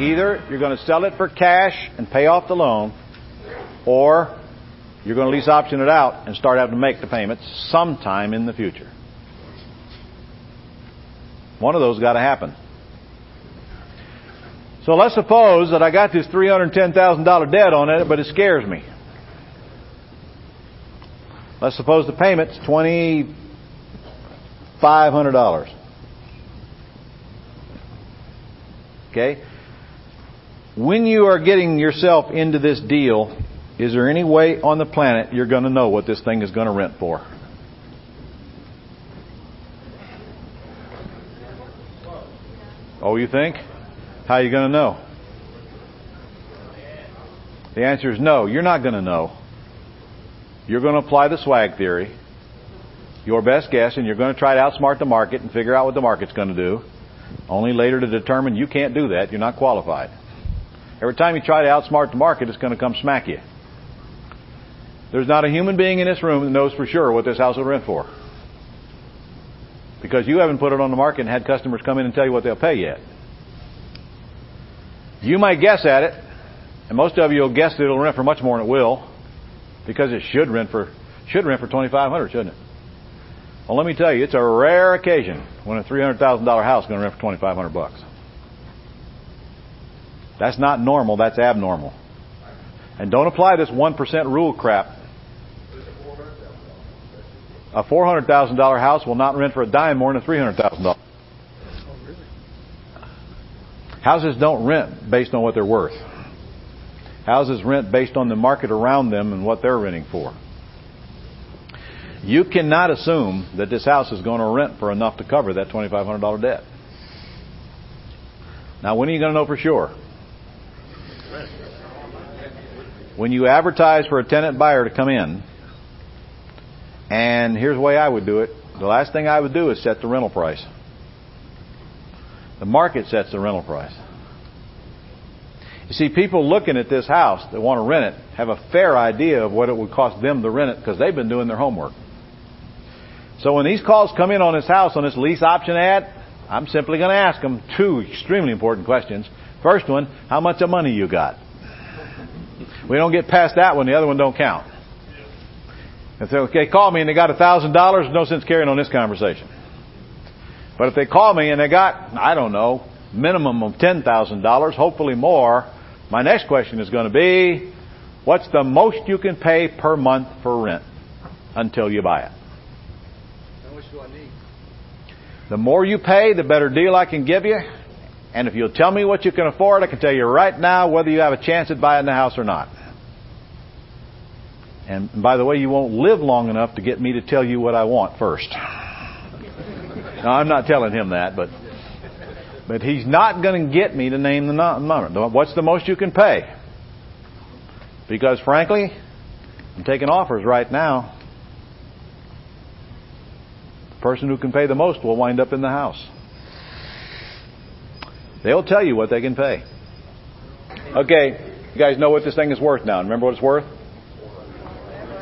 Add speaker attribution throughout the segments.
Speaker 1: Either you're going to sell it for cash and pay off the loan, or you're going to lease option it out and start having to make the payments sometime in the future. One of those got to happen. So let's suppose that I got this $310,000 debt on it, but it scares me. Let's suppose the payment's $2,500. Okay? When you are getting yourself into this deal, is there any way on the planet you're going to know what this thing is going to rent for? Oh, you think? How are you going to know? The answer is no. You're not going to know. You're going to apply the swag theory, your best guess, and you're going to try to outsmart the market and figure out what the market's going to do, only later to determine you can't do that. You're not qualified. Every time you try to outsmart the market, it's going to come smack you. There's not a human being in this room that knows for sure what this house will rent for, because you haven't put it on the market and had customers come in and tell you what they'll pay yet. You might guess at it, and most of you will guess that it'll rent for much more than it will, because it should rent for $2,500, shouldn't it? Well, let me tell you, it's a rare occasion when a $300,000 house is going to rent for $2,500. That's not normal, that's abnormal. And don't apply this 1% rule crap. A $400,000 house will not rent for a dime more than a $300,000. Houses don't rent based on what they're worth. Houses rent based on the market around them and what they're renting for. You cannot assume that this house is going to rent for enough to cover that $2,500 debt. Now, when are you going to know for sure? When you advertise for a tenant buyer to come in, and here's the way I would do it. The last thing I would do is set the rental price. The market sets the rental price. You see, people looking at this house that want to rent it have a fair idea of what it would cost them to rent it because they've been doing their homework. So when these calls come in on this house, on this lease option ad, I'm simply going to ask them two extremely important questions. First one, how much of money you got? We don't get past that one. The other one don't count. If they call me and they got $1,000, no sense carrying on this conversation. But if they call me and they got, I don't know, minimum of $10,000, hopefully more, my next question is going to be, what's the most you can pay per month for rent until you buy it?
Speaker 2: How much do I need?
Speaker 1: The more you pay, the better deal I can give you. And if you'll tell me what you can afford, I can tell you right now whether you have a chance at buying the house or not. And by the way, you won't live long enough to get me to tell you what I want first. Now, I'm not telling him that, but he's not going to get me to name the number. What's the most you can pay? Because frankly, I'm taking offers right now. The person who can pay the most will wind up in the house. They'll tell you what they can pay. Okay, you guys know what this thing is worth now. Remember what it's worth?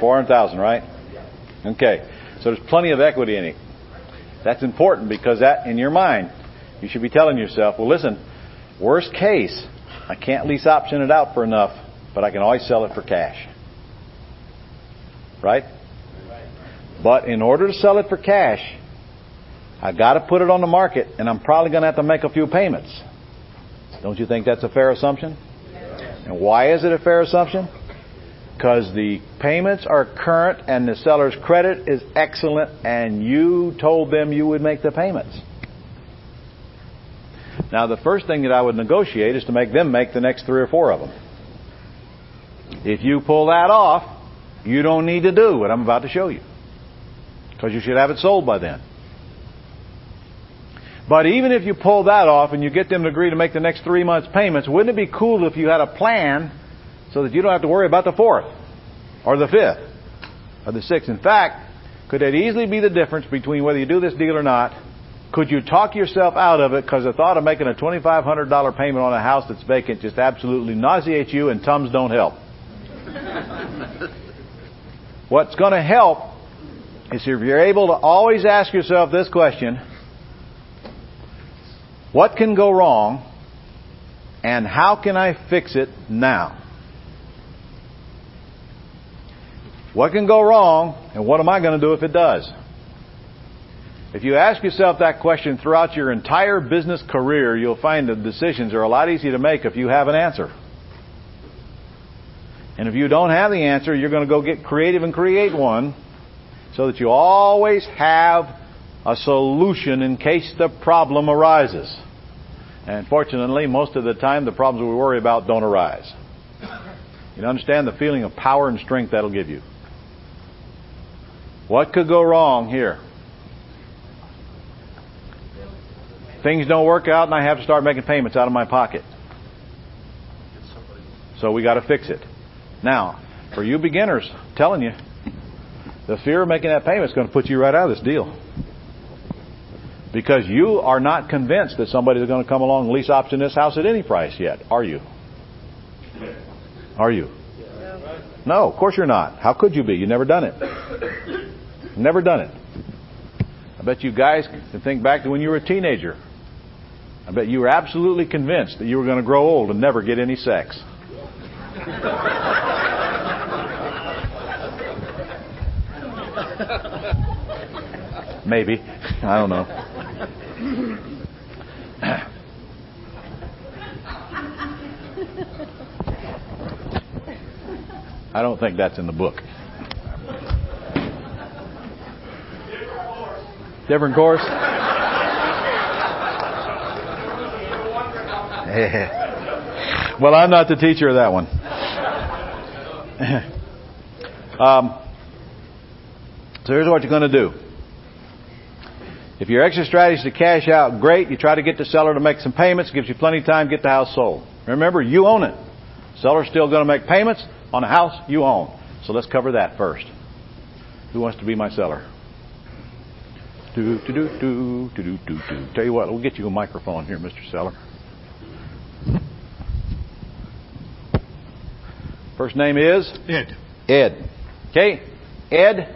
Speaker 1: $400,000, right? Okay, so there's plenty of equity in it. That's important because that, in your mind, you should be telling yourself, well, listen, worst case, I can't lease option it out for enough, but I can always sell it for cash. Right? But in order to sell it for cash, I've got to put it on the market, and I'm probably going to have to make a few payments. Don't you think that's a fair assumption? And why is it a fair assumption? Because the payments are current and the seller's credit is excellent and you told them you would make the payments. Now, the first thing that I would negotiate is to make them make the next 3 or 4 of them. If you pull that off, you don't need to do what I'm about to show you, because you should have it sold by then. But even if you pull that off and you get them to agree to make the next 3 months' payments, wouldn't it be cool if you had a plan so that you don't have to worry about the 4th or the 5th or the 6th? In fact, could that easily be the difference between whether you do this deal or not? Could you talk yourself out of it because the thought of making a $2,500 payment on a house that's vacant just absolutely nauseates you, and Tums don't help? What's going to help is if you're able to always ask yourself this question: what can go wrong And how can I fix it now? What can go wrong, and what am I going to do if it does? If you ask yourself that question throughout your entire business career, you'll find the decisions are a lot easier to make if you have an answer. And if you don't have the answer, you're going to go get creative and create one so that you always have a solution in case the problem arises. And fortunately, most of the time, the problems we worry about don't arise. You understand the feeling of power and strength that'll give you. What could go wrong here? Things don't work out and I have to start making payments out of my pocket. So we got to fix it. Now, for you beginners, I'm telling you, the fear of making that payment is going to put you right out of this deal. Because you are not convinced that somebody is going to come along and lease option this house at any price yet, are you? Are you? No, of course you're not. How could you be? You've never done it. Never done it. I bet you guys can think back to when you were a teenager. I bet you were absolutely convinced that you were going to grow old and never get any sex. Maybe. I don't know. I don't think that's in the book. Different course? Well, I'm not the teacher of that one. So here's what you're going to do. If your exit strategy is to cash out, great. You try to get the seller to make some payments. Gives you plenty of time to get the house sold. Remember, you own it. Seller's still going to make payments on a house you own. So let's cover that first. Who wants to be my seller? Tell you what, we'll get you a microphone here, Mr. Seller. First name is?
Speaker 3: Ed.
Speaker 1: Ed. Okay, Ed.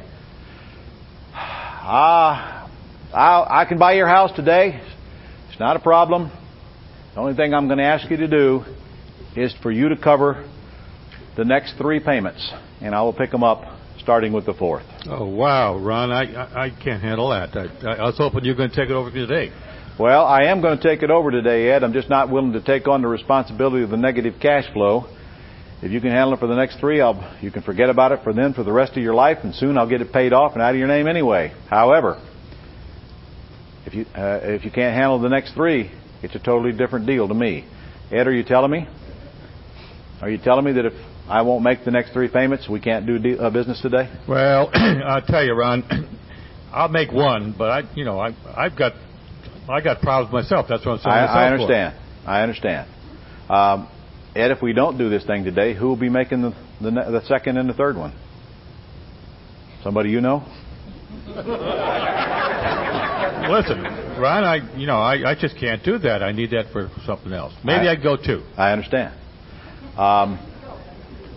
Speaker 1: I can buy your house today. It's not a problem. The only thing I'm going to ask you to do is for you to cover the next 3 payments, and I will pick them up starting with the 4th.
Speaker 3: Oh, wow, Ron, I can't handle that. I was hoping you were going to take it over today.
Speaker 1: Well, I am going to take it over today, Ed. I'm just not willing to take on the responsibility of the negative cash flow. If you can handle it for the next 3, you can forget about it for the rest of your life, and soon I'll get it paid off and out of your name anyway. However, if you can't handle the next 3, it's a totally different deal to me. Ed, are you telling me? Are you telling me that if I won't make the next 3 payments, we can't do business today?
Speaker 3: Well, I'll tell you, Ron, I'll make 1, but I got problems myself. That's what I'm saying.
Speaker 1: I understand. I understand. Ed, if we don't do this thing today, who will be making the second and the third one? Somebody you know?
Speaker 3: Listen, Ron, I just can't do that. I need that for something else. Maybe I'd go 2.
Speaker 1: I understand.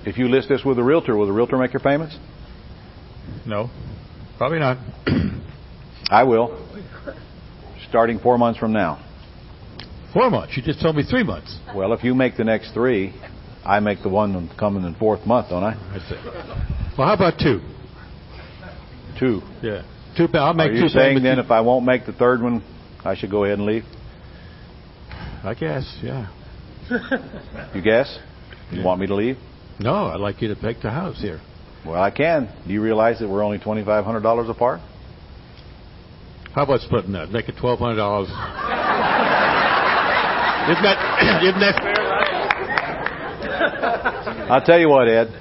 Speaker 1: If you list this with a realtor, will the realtor make your payments?
Speaker 3: No, probably not.
Speaker 1: I will. Starting 4 months from now.
Speaker 3: 4 months? You just told me 3 months.
Speaker 1: Well, if you make the next 3, I make the one coming in the 4th month, don't I?
Speaker 3: That's it. Well, how about 2?
Speaker 1: 2.
Speaker 3: Yeah. 2. I'll make 2.
Speaker 1: Are you saying then if I won't make the 3rd one, I should go ahead and leave?
Speaker 3: I guess, yeah.
Speaker 1: You guess? You want me to leave?
Speaker 3: No, I'd like you to take the house here.
Speaker 1: Well, I can. Do you realize that we're only $2,500 apart?
Speaker 3: How about splitting that? Make it $1,200. Isn't that fair, right?
Speaker 1: I'll tell you what, Ed.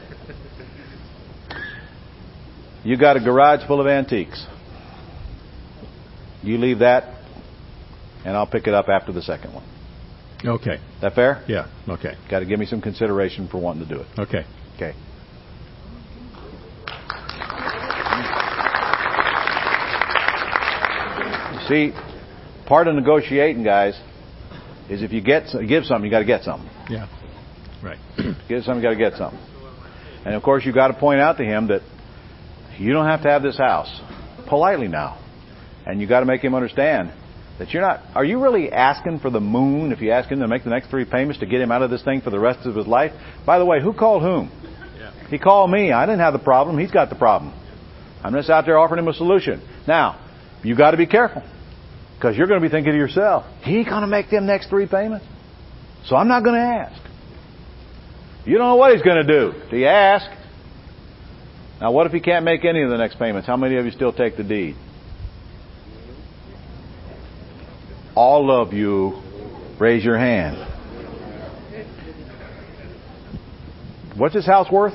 Speaker 1: You got a garage full of antiques. You leave that, and I'll pick it up after the second one.
Speaker 3: Okay.
Speaker 1: That fair?
Speaker 3: Yeah. Okay.
Speaker 1: Got to give me some consideration for wanting to do it.
Speaker 3: Okay.
Speaker 1: Okay. You see, part of negotiating, guys, is if you give something, you got to get something.
Speaker 3: Yeah. Right.
Speaker 1: Give something, you got to get something. And of course, you got to point out to him that you don't have to have this house. Politely now. And you got to make him understand That you're not, are you really asking for the moon if you ask him to make the next 3 payments to get him out of this thing for the rest of his life? By the way, who called whom? Yeah. He called me. I didn't have the problem. He's got the problem. I'm just out there offering him a solution. Now, you got to be careful, because you're going to be thinking to yourself, he ain't going to make them next 3 payments, so I'm not going to ask. You don't know what he's going to do. Do you ask? Now, what if he can't make any of the next payments? How many of you still take the deed? All of you, raise your hand. What's this house worth?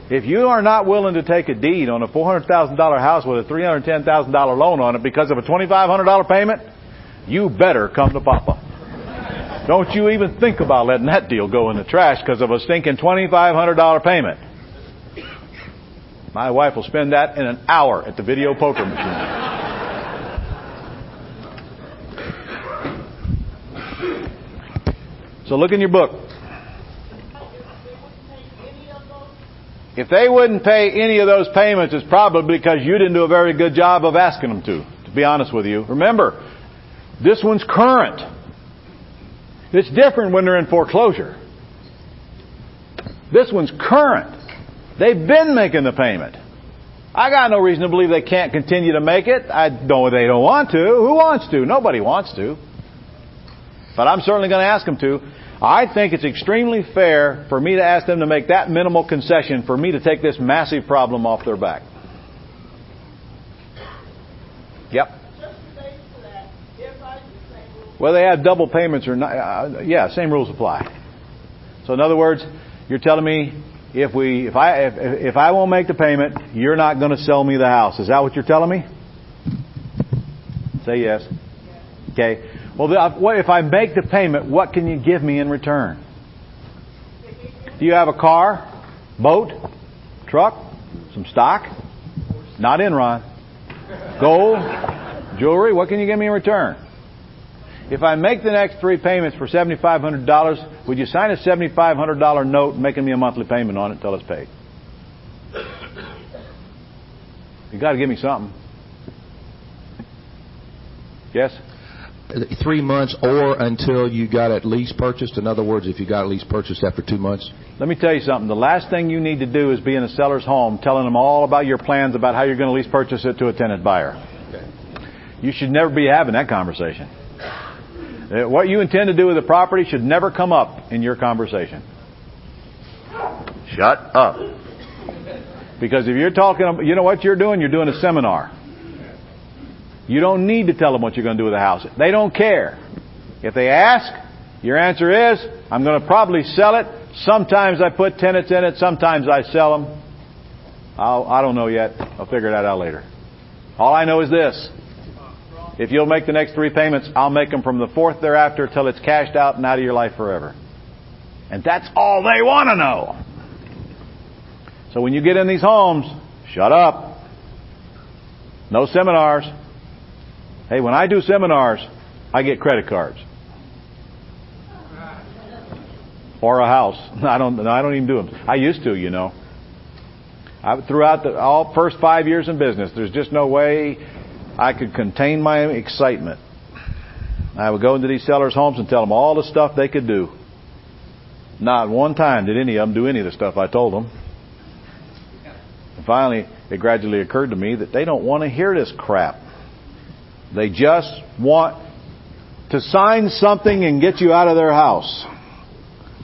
Speaker 1: If you are not willing to take a deed on a $400,000 house with a $310,000 loan on it because of a $2,500 payment, you better come to Papa. Don't you even think about letting that deal go in the trash because of a stinking $2,500 payment. My wife will spend that in an hour at the video poker machine. So look in your book. If they wouldn't pay any of those payments, it's probably because you didn't do a very good job of asking them to be honest with you. Remember, this one's current. It's different when they're in foreclosure. This one's current. They've been making the payment. I got no reason to believe they can't continue to make it. I know they don't want to. Who wants to? Nobody wants to. But I'm certainly going to ask them to. I think it's extremely fair for me to ask them to make that minimal concession for me to take this massive problem off their back. Yep. Well, they have double payments or not. Yeah, same rules apply. So in other words, you're telling me if I won't make the payment, you're not going to sell me the house. Is that what you're telling me? Say yes. Okay. Well, if I make the payment, what can you give me in return? Do you have a car, boat, truck, some stock? Not Enron. Gold, jewelry? What can you give me in return? If I make the next 3 payments for $7,500, would you sign a $7,500 note making me a monthly payment on it until it's paid? You got to give me something. Yes?
Speaker 4: 3 months or until you got at least purchased. In other words, if you got at least purchased after 2 months.
Speaker 1: Let me tell you something. The last thing you need to do is be in a seller's home telling them all about your plans about how you're going to lease purchase it to a tenant buyer. Okay. You should never be having that conversation. What you intend to do with the property should never come up in your conversation. Shut up. Because if you're talking, you know what you're doing? You're doing a seminar. You don't need to tell them what you're going to do with the house. They don't care. If they ask, your answer is, I'm going to probably sell it. Sometimes I put tenants in it. Sometimes I sell them. I don't know yet. I'll figure that out later. All I know is this. If you'll make the next 3 payments, I'll make them from the 4th thereafter till it's cashed out and out of your life forever. And that's all they want to know. So when you get in these homes, shut up. No seminars. Hey, when I do seminars, I get credit cards. Or a house. I don't even do them. I used to, you know. Throughout all first 5 years in business, there's just no way I could contain my excitement. I would go into these sellers' homes and tell them all the stuff they could do. Not one time did any of them do any of the stuff I told them. And finally, it gradually occurred to me that they don't want to hear this crap. They just want to sign something and get you out of their house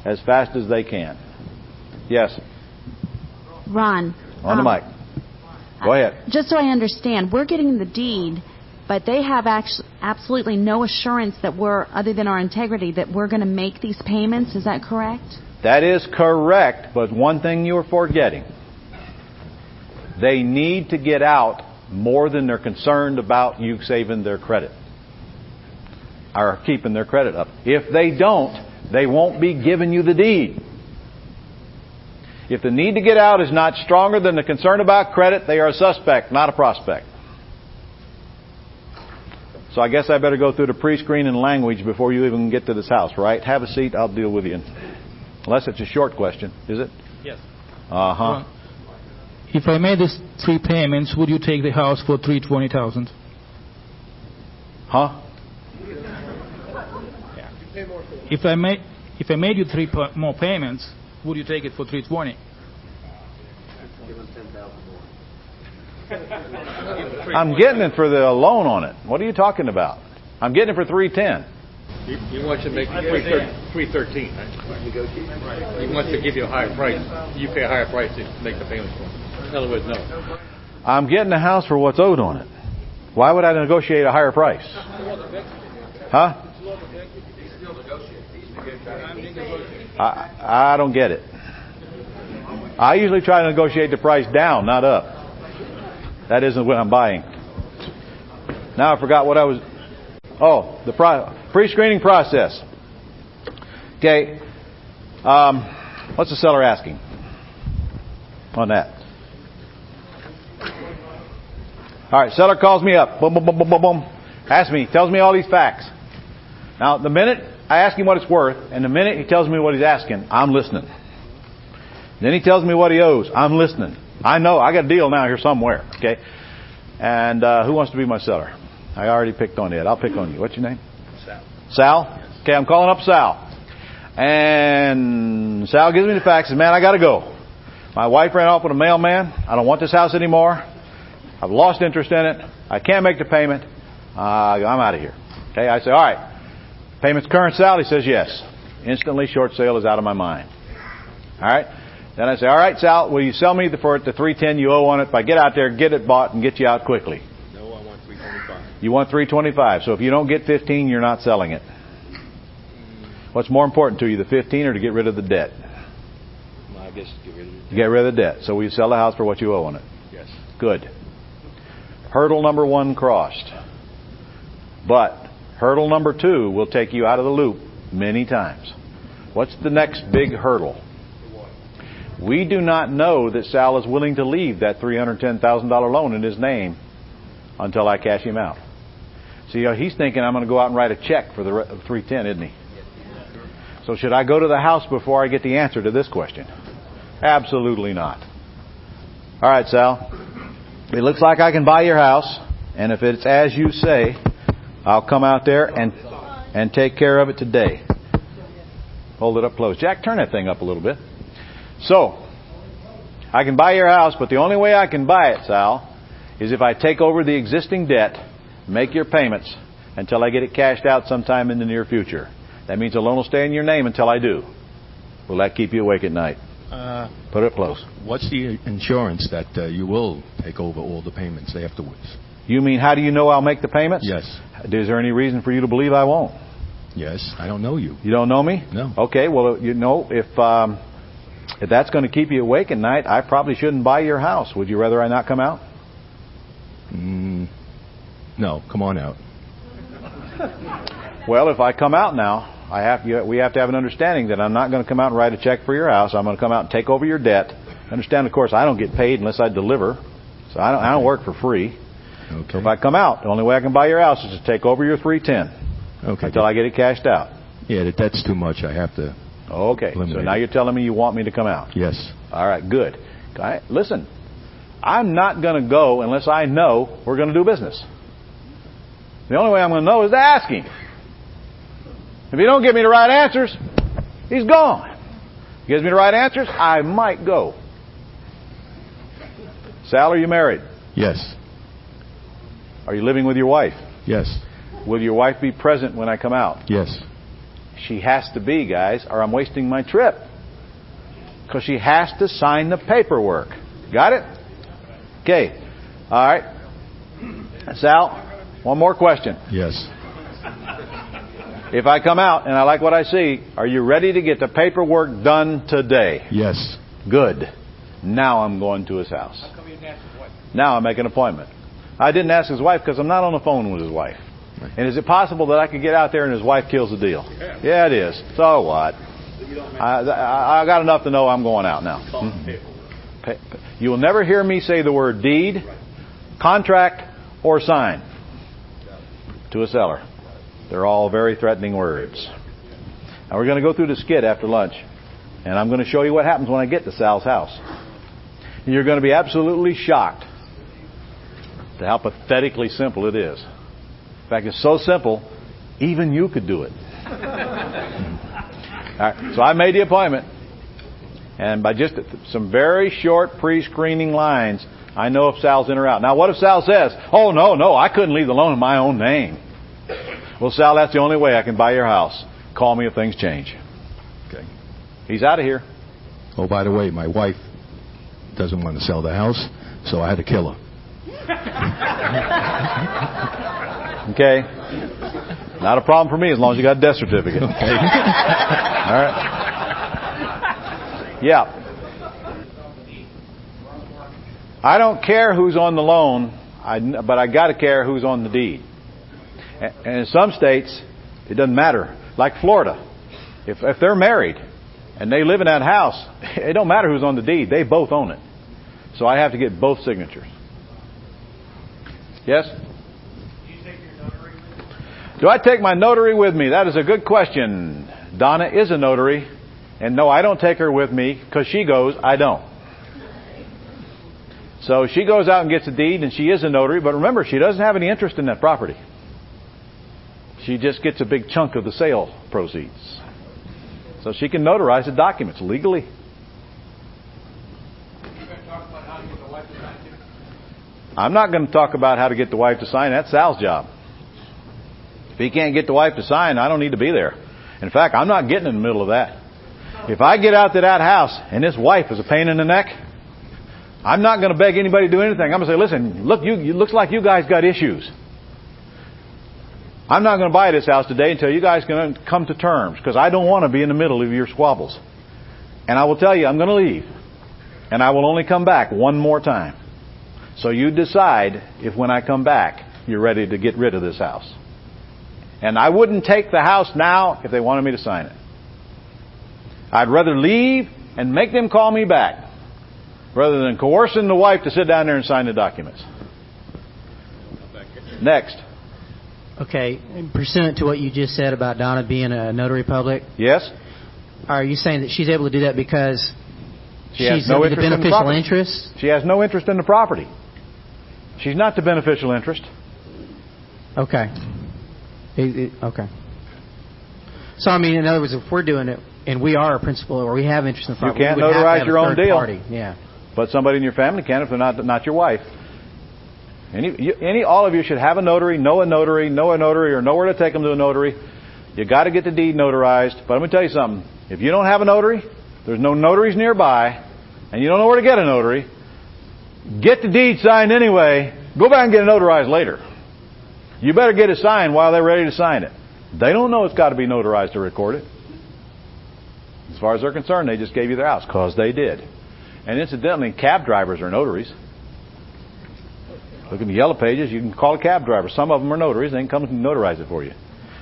Speaker 1: as fast as they can. Yes?
Speaker 5: Ron.
Speaker 1: On the mic. Go ahead.
Speaker 5: Just so I understand, we're getting the deed, but they have absolutely no assurance that other than our integrity, that we're going to make these payments. Is that correct?
Speaker 1: That is correct, but one thing you're forgetting. They need to get out more than they're concerned about you saving their credit or keeping their credit up. If they don't, they won't be giving you the deed. If the need to get out is not stronger than the concern about credit, they are a suspect, not a prospect. So I guess I better go through the pre-screen and language before you even get to this house, right? Have a seat. I'll deal with you. Unless it's a short question. Is it?
Speaker 6: Yes.
Speaker 1: Uh-huh.
Speaker 6: If I made these 3 payments, would you take the house for $320,000?
Speaker 1: Huh?
Speaker 6: If I made you three more payments, would you take it for 320?
Speaker 1: I'm getting it for the loan on it. What are you talking about? I'm getting it for 310.
Speaker 3: You want to make 313, right? He wants to give you a higher price. You pay a higher price to make the payments for him. In other words, no.
Speaker 1: I'm getting the house for what's owed on it. Why would I negotiate a higher price? Huh? I don't get it. I usually try to negotiate the price down, not up. That isn't what I'm buying. Now I forgot what I was... Oh, the pre-screening process. Okay. What's the seller asking on that? All right, seller calls me up. Boom, boom, boom, boom, boom, boom. Asks me, tells me all these facts. Now, the minute I ask him what it's worth, and the minute he tells me what he's asking, I'm listening. Then he tells me what he owes. I'm listening. I know I got a deal now here somewhere. Okay. And who wants to be my seller? I already picked on Ed. I'll pick on you. What's your name?
Speaker 3: Sal.
Speaker 1: Sal? Okay, I'm calling up Sal. And Sal gives me the facts. Says, man, I got to go. My wife ran off with a mailman. I don't want this house anymore. I've lost interest in it. I can't make the payment. I'm out of here. Okay, I say, all right. Payment's current, Sal? He says, yes. Instantly, short sale is out of my mind. All right. Then I say, all right, Sal, will you sell me for the 310 you owe on it? If I get out there, get it bought, and get you out quickly.
Speaker 3: No, I want 325.
Speaker 1: You want 325. So if you don't get 15, you're not selling it. What's more important to you, the 15 or to get rid of the debt?
Speaker 3: Well, I guess get rid of it.
Speaker 1: Get rid of the debt. So we sell the house for what you owe on it.
Speaker 3: Yes.
Speaker 1: Good. Hurdle number 1 crossed. But hurdle number 2 will take you out of the loop many times. What's the next big hurdle? We do not know that Sal is willing to leave that $310,000 loan in his name until I cash him out. See, he's thinking I'm going to go out and write a check for the 310, isn't he? So should I go to the house before I get the answer to this question? Absolutely not. All right, Sal. It looks like I can buy your house, and if it's as you say, I'll come out there and take care of it today. Hold it up close. Jack, turn that thing up a little bit. So, I can buy your house, but the only way I can buy it, Sal, is if I take over the existing debt, make your payments, until I get it cashed out sometime in the near future. That means the loan will stay in your name until I do. Will that keep you awake at night? Put it close.
Speaker 4: What's the insurance that you will take over all the payments afterwards?
Speaker 1: You mean, how do you know I'll make the payments?
Speaker 4: Yes.
Speaker 1: Is there any reason for you to believe I won't?
Speaker 4: Yes. I don't know you.
Speaker 1: You don't know me?
Speaker 4: No.
Speaker 1: Okay, well, you know, if that's going to keep you awake at night, I probably shouldn't buy your house. Would you rather I not come out?
Speaker 4: No, come on out.
Speaker 1: Well, if I come out now, we have to have an understanding that I'm not going to come out and write a check for your house. I'm going to come out and take over your debt. Understand, of course, I don't get paid unless I deliver. So I don't work for free.
Speaker 4: Okay.
Speaker 1: So if I come out, the only way I can buy your house is to take over your 310.
Speaker 4: Okay.
Speaker 1: Until I get it cashed out.
Speaker 4: Yeah, that's too much. I have to.
Speaker 1: Okay. So now you're telling me you want me to come out?
Speaker 4: Yes.
Speaker 1: All right, good. Listen, I'm not going to go unless I know we're going to do business. The only way I'm going to know is to ask him. If he don't give me the right answers, he's gone. If he gives me the right answers, I might go. Sal, are you married?
Speaker 4: Yes.
Speaker 1: Are you living with your wife?
Speaker 4: Yes.
Speaker 1: Will your wife be present when I come out?
Speaker 4: Yes. She
Speaker 1: has to be, guys, or I'm wasting my trip. Because she has to sign the paperwork. Got it? Okay. All right. Sal, one more question.
Speaker 4: Yes.
Speaker 1: If I come out and I like what I see, are you ready to get the paperwork done today?
Speaker 4: Yes.
Speaker 1: Good. Now I'm going to his house.
Speaker 3: How come you didn't ask his wife?
Speaker 1: Now I make an appointment. I didn't ask his wife because I'm not on the phone with his wife. And is it possible that I could get out there and his wife kills the deal? Yeah, it is. So what? I got enough to know I'm going out now. Mm-hmm. You will never hear me say the word deed, contract, or sign to a seller. They're all very threatening words. Now we're going to go through the skit after lunch, and I'm going to show you what happens when I get to Sal's house. And you're going to be absolutely shocked to how pathetically simple it is. In fact, it's so simple, even you could do it. All right, so I made the appointment. And by just some very short pre-screening lines, I know if Sal's in or out. Now, what if Sal says, oh, no, I couldn't leave the loan in my own name. Well, Sal, that's the only way I can buy your house. Call me if things change. Okay. He's out of here.
Speaker 4: Oh, by the way, my wife doesn't want to sell the house, so I had to kill her.
Speaker 1: Okay. Not a problem for me as long as you got a death certificate. Okay. All right. Yeah. I don't care who's on the loan, but I got to care who's on the deed. And in some states, it doesn't matter. Like Florida, if they're married and they live in that house, it don't matter who's on the deed. They both own it. So I have to get both signatures. Yes? Do I take my notary with me? That is a good question. Donna is a notary. And no, I don't take her with me because she goes, I don't. So she goes out and gets a deed and she is a notary. But remember, she doesn't have any interest in that property. She just gets a big chunk of the sale proceeds. So she can notarize the documents legally. I'm not going to talk about how to get the wife to sign. That's Sal's job. If he can't get the wife to sign, I don't need to be there. In fact, I'm not getting in the middle of that. If I get out to that house and his wife is a pain in the neck, I'm not going to beg anybody to do anything. I'm going to say, listen, look, it looks like you guys got issues. I'm not going to buy this house today until you guys can come to terms, because I don't want to be in the middle of your squabbles. And I will tell you, I'm going to leave. And I will only come back one more time. So you decide if when I come back, you're ready to get rid of this house. And I wouldn't take the house now if they wanted me to sign it. I'd rather leave and make them call me back rather than coercing the wife to sit down there and sign the documents. Next.
Speaker 7: Okay, pursuant to what you just said about Donna being a notary public.
Speaker 1: Yes.
Speaker 7: Are you saying that she's able to do that because she's
Speaker 1: no
Speaker 7: the
Speaker 1: interest
Speaker 7: beneficial
Speaker 1: in
Speaker 7: interest?
Speaker 1: She has no interest in the property. She's not the beneficial interest.
Speaker 7: Okay. Okay. So, I mean, in other words, if we're doing it and we are a principal or we have interest in the property,
Speaker 1: you can't
Speaker 7: we would
Speaker 1: notarize
Speaker 7: have to have
Speaker 1: your
Speaker 7: a
Speaker 1: own
Speaker 7: third
Speaker 1: deal.
Speaker 7: party. Yeah.
Speaker 1: But somebody in your family can if they're not your wife. All of you should have a notary, know a notary, or know where to take them to a notary. You got to get the deed notarized. But I'm going to tell you something. If you don't have a notary, there's no notaries nearby, and you don't know where to get a notary, get the deed signed anyway. Go back and get it notarized later. You better get it signed while they're ready to sign it. They don't know it's got to be notarized to record it. As far as they're concerned, they just gave you their house because they did. And incidentally, cab drivers are notaries. Look in the yellow pages. You can call a cab driver. Some of them are notaries. They can come and notarize it for you.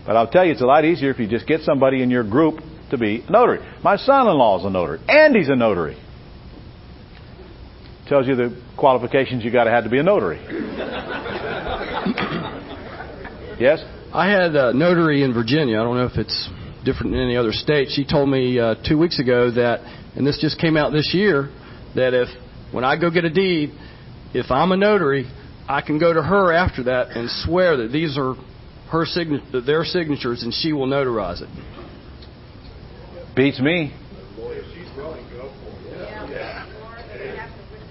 Speaker 1: But I'll tell you, it's a lot easier if you just get somebody in your group to be a notary. My son-in-law is a notary. Andy's a notary. Tells you the qualifications you got to have to be a notary. Yes?
Speaker 8: I had a notary in Virginia. I don't know if it's different in any other state. She told me 2 weeks ago that, and this just came out this year, that when I go get a deed, if I'm a notary, I can go to her after that and swear that these are their signatures, and she will notarize it.
Speaker 1: Beats me.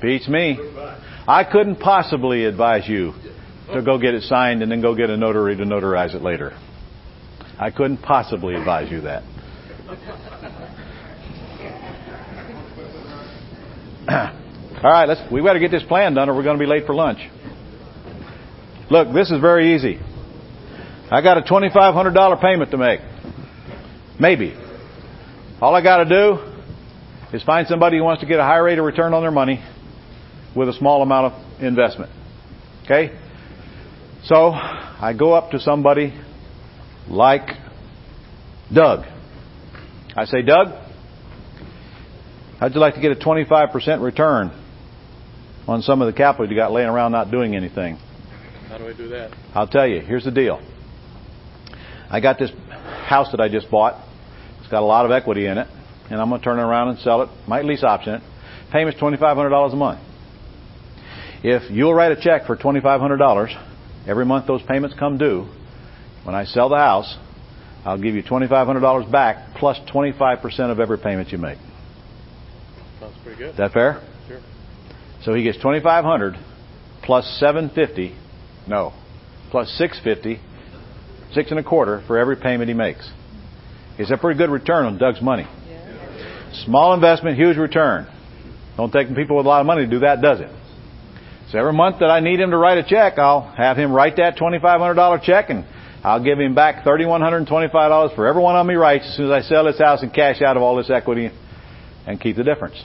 Speaker 1: Beats me. I couldn't possibly advise you to go get it signed and then go get a notary to notarize it later. I couldn't possibly advise you that. All right, we got to get this plan done or we're going to be late for lunch. Look, this is very easy. I got a $2,500 payment to make. Maybe. All I got to do is find somebody who wants to get a high rate of return on their money with a small amount of investment. Okay? So I go up to somebody like Doug. I say, Doug, how'd you like to get a 25% return on some of the capital you got laying around not doing anything?
Speaker 3: How do I do that?
Speaker 1: I'll tell you. Here's the deal. I got this house that I just bought. It's got a lot of equity in it. And I'm going to turn it around and sell it. Might lease option it. Payment's $2,500 a month. If you'll write a check for $2,500, every month those payments come due, when I sell the house, I'll give you $2,500 back plus 25% of every payment you make.
Speaker 3: Sounds pretty good.
Speaker 1: Is that fair?
Speaker 3: Sure.
Speaker 1: So he gets $2,500 plus $750, no, plus $650, $6.25 for every payment he makes. It's a pretty good return on Doug's money. Small investment, huge return. Don't take people with a lot of money to do that, does it? So every month that I need him to write a check, I'll have him write that $2,500 check, and I'll give him back $3,125 for every one of them he writes as soon as I sell this house and cash out of all this equity and keep the difference.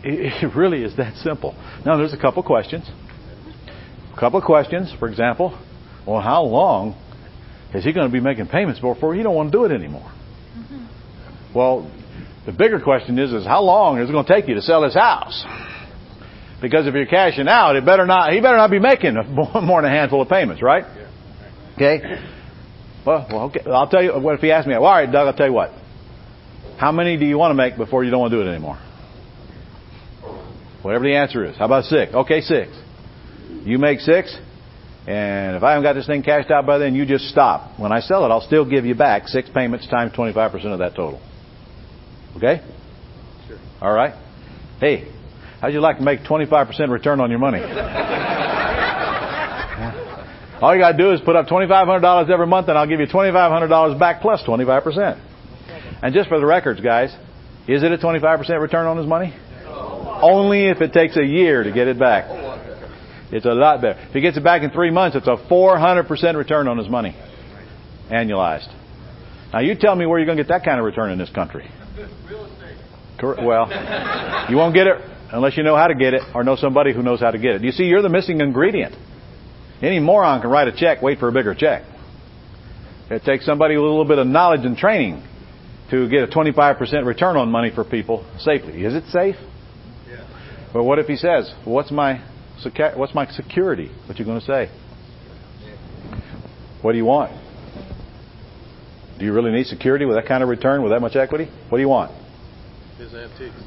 Speaker 1: It really is that simple. Now, there's a couple questions. For example, well, how long is he going to be making payments before he don't want to do it anymore? Well, the bigger question is how long is it going to take you to sell this house? Because if you're cashing out, he better not be making more than a handful of payments, right? Okay. Well, okay. I'll tell you. What if he asks me? Well, all right, Doug. I'll tell you what. How many do you want to make before you don't want to do it anymore? Whatever the answer is. How about 6? Okay, 6. You make 6, and if I haven't got this thing cashed out by then, you just stop. When I sell it, I'll still give you back 6 payments times 25% of that total. Okay?
Speaker 3: Sure.
Speaker 1: All right. Hey, how'd you like to make 25% return on your money? All you got to do is put up $2,500 every month, and I'll give you $2,500 back plus 25%. And just for the records, guys, is it a 25% return on his money? Only if it takes a year to get it back. It's a lot better. If he gets it back in 3 months, it's a 400% return on his money, annualized. Now, you tell me where you're going to get that kind of return in this country.
Speaker 3: Real estate.
Speaker 1: Well, you won't get it unless you know how to get it or know somebody who knows how to get it. You see, you're the missing ingredient. Any moron can write a check, wait for a bigger check. It takes somebody with a little bit of knowledge and training to get a 25% return on money for people safely. Is it safe?
Speaker 3: Yeah.
Speaker 1: But what if he says, what's my security? What you going to say? What do you want? Do you really need security with that kind of return, with that much equity? What do you want?
Speaker 3: His antiques.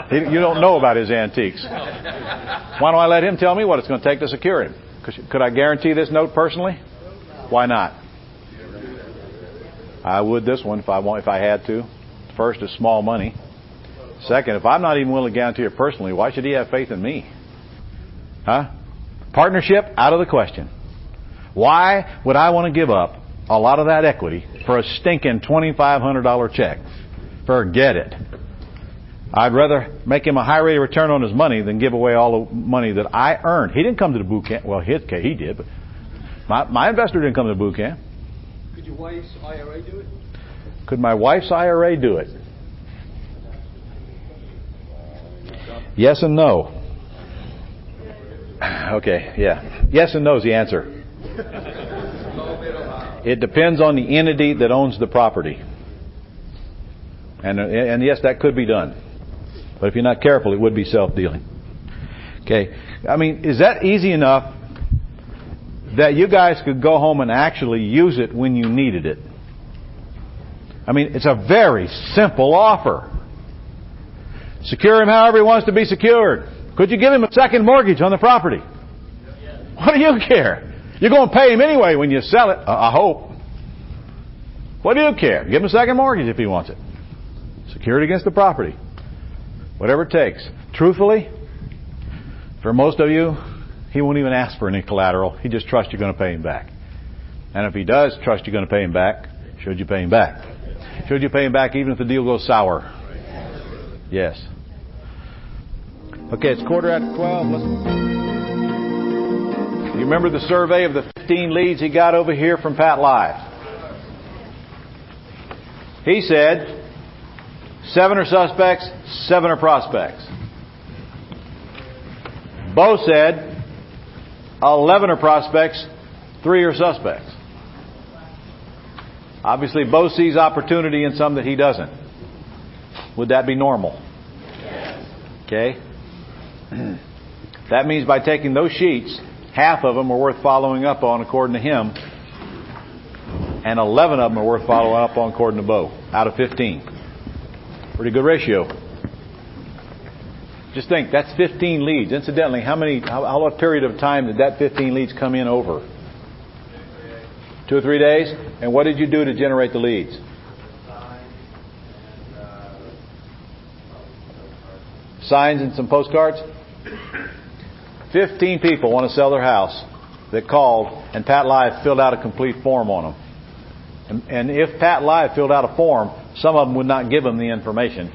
Speaker 1: You don't know about his antiques. Why don't I let him tell me what it's going to take to secure him? Could I guarantee this note personally? Why not? I would this one if I had to. First, it's small money. Second, if I'm not even willing to guarantee it personally, why should he have faith in me? Huh? Partnership, out of the question. Why would I want to give up a lot of that equity for a stinking $2,500 check? Forget it. I'd rather make him a high rate of return on his money than give away all the money that I earned. He didn't come to the boot camp. Well, he did, but my investor didn't come to the boot camp.
Speaker 2: Could your wife's IRA do it?
Speaker 1: Could my wife's IRA do it? Yes and no. Okay, yeah. Yes and no is the answer. It depends on the entity that owns the property. And yes, that could be done. But if you're not careful, it would be self-dealing. Okay. I mean, is that easy enough that you guys could go home and actually use it when you needed it? I mean, it's a very simple offer. Secure him however he wants to be secured. Could you give him a second mortgage on the property? What do you care? You're going to pay him anyway when you sell it, I hope. What do you care? Give him a second mortgage if he wants it. Secure it against the property. Whatever it takes. Truthfully, for most of you, he won't even ask for any collateral. He just trusts you're going to pay him back. And if he does trust you're going to pay him back, should you pay him back? Should you pay him back even if the deal goes sour? Yes. Okay, it's 12:15. You remember the survey of the 15 leads he got over here from Pat Live? He said 7 are suspects, 7 are prospects. Bo said 11 are prospects, 3 are suspects. Obviously, Bo sees opportunity in some that he doesn't. Would that be normal? Okay. That means by taking those sheets, half of them are worth following up on according to him, and 11 of them are worth following up on according to Bo, out of 15. Pretty good ratio. Just think, that's 15 leads. Incidentally, how long period of time did that 15 leads come in over? 2 or 3 days? And what did you do to generate the leads? Signs and some postcards? 15 people want to sell their house that called, and Pat Live filled out a complete form on them. And if Pat Live filled out a form, some of them would not give them the information.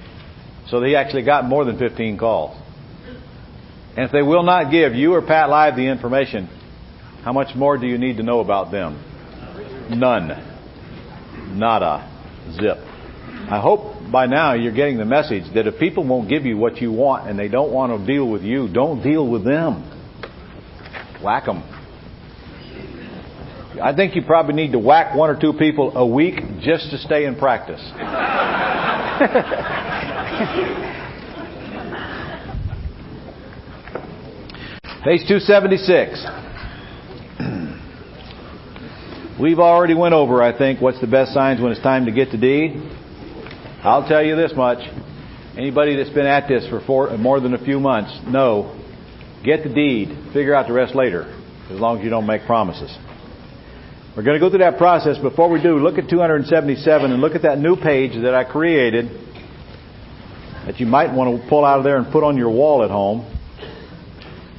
Speaker 1: So they actually got more than 15 calls. And if they will not give you or Pat Live the information, how much more do you need to know about them? None. Nada. Zip. I hope by now you're getting the message that if people won't give you what you want and they don't want to deal with you, don't deal with them. Whack them. I think you probably need to whack 1 or 2 people a week just to stay in practice. Page 276. We've already went over, I think, what's the best signs when it's time to get the deed. I'll tell you this much. Anybody that's been at this for more than a few months, know, get the deed, figure out the rest later, as long as you don't make promises. We're going to go through that process. Before we do, look at 277 and look at that new page that I created that you might want to pull out of there and put on your wall at home.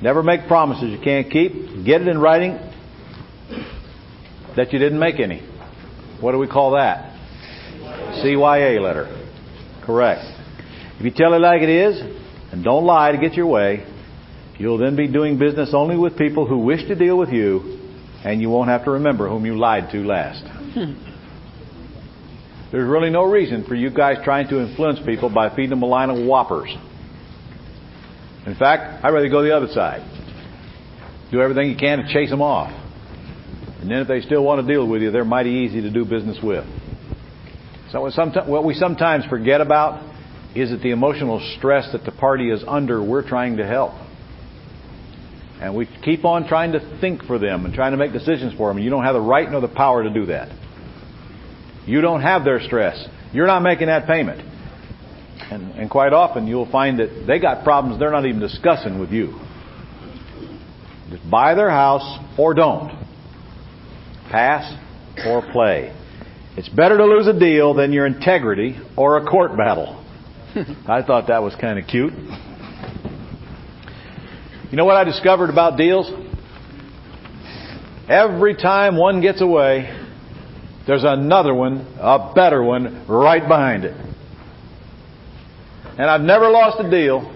Speaker 1: Never make promises you can't keep. Get it in writing that you didn't make any. What do we call that? CYA letter. Correct. If you tell it like it is and don't lie to get your way, you'll then be doing business only with people who wish to deal with you, and you won't have to remember whom you lied to last. There's really no reason for you guys trying to influence people by feeding them a line of whoppers. In fact, I'd rather go the other side. Do everything you can to chase them off. And then if they still want to deal with you, they're mighty easy to do business with. So what we sometimes forget about is that the emotional stress that the party is under, we're trying to help. And we keep on trying to think for them and trying to make decisions for them. And you don't have the right nor the power to do that. You don't have their stress. You're not making that payment. And quite often you'll find that they got problems they're not even discussing with you. Just buy their house or don't. Pass or play. It's better to lose a deal than your integrity or a court battle. I thought that was kind of cute. You know what I discovered about deals? Every time one gets away, there's another one, a better one, right behind it. And I've never lost a deal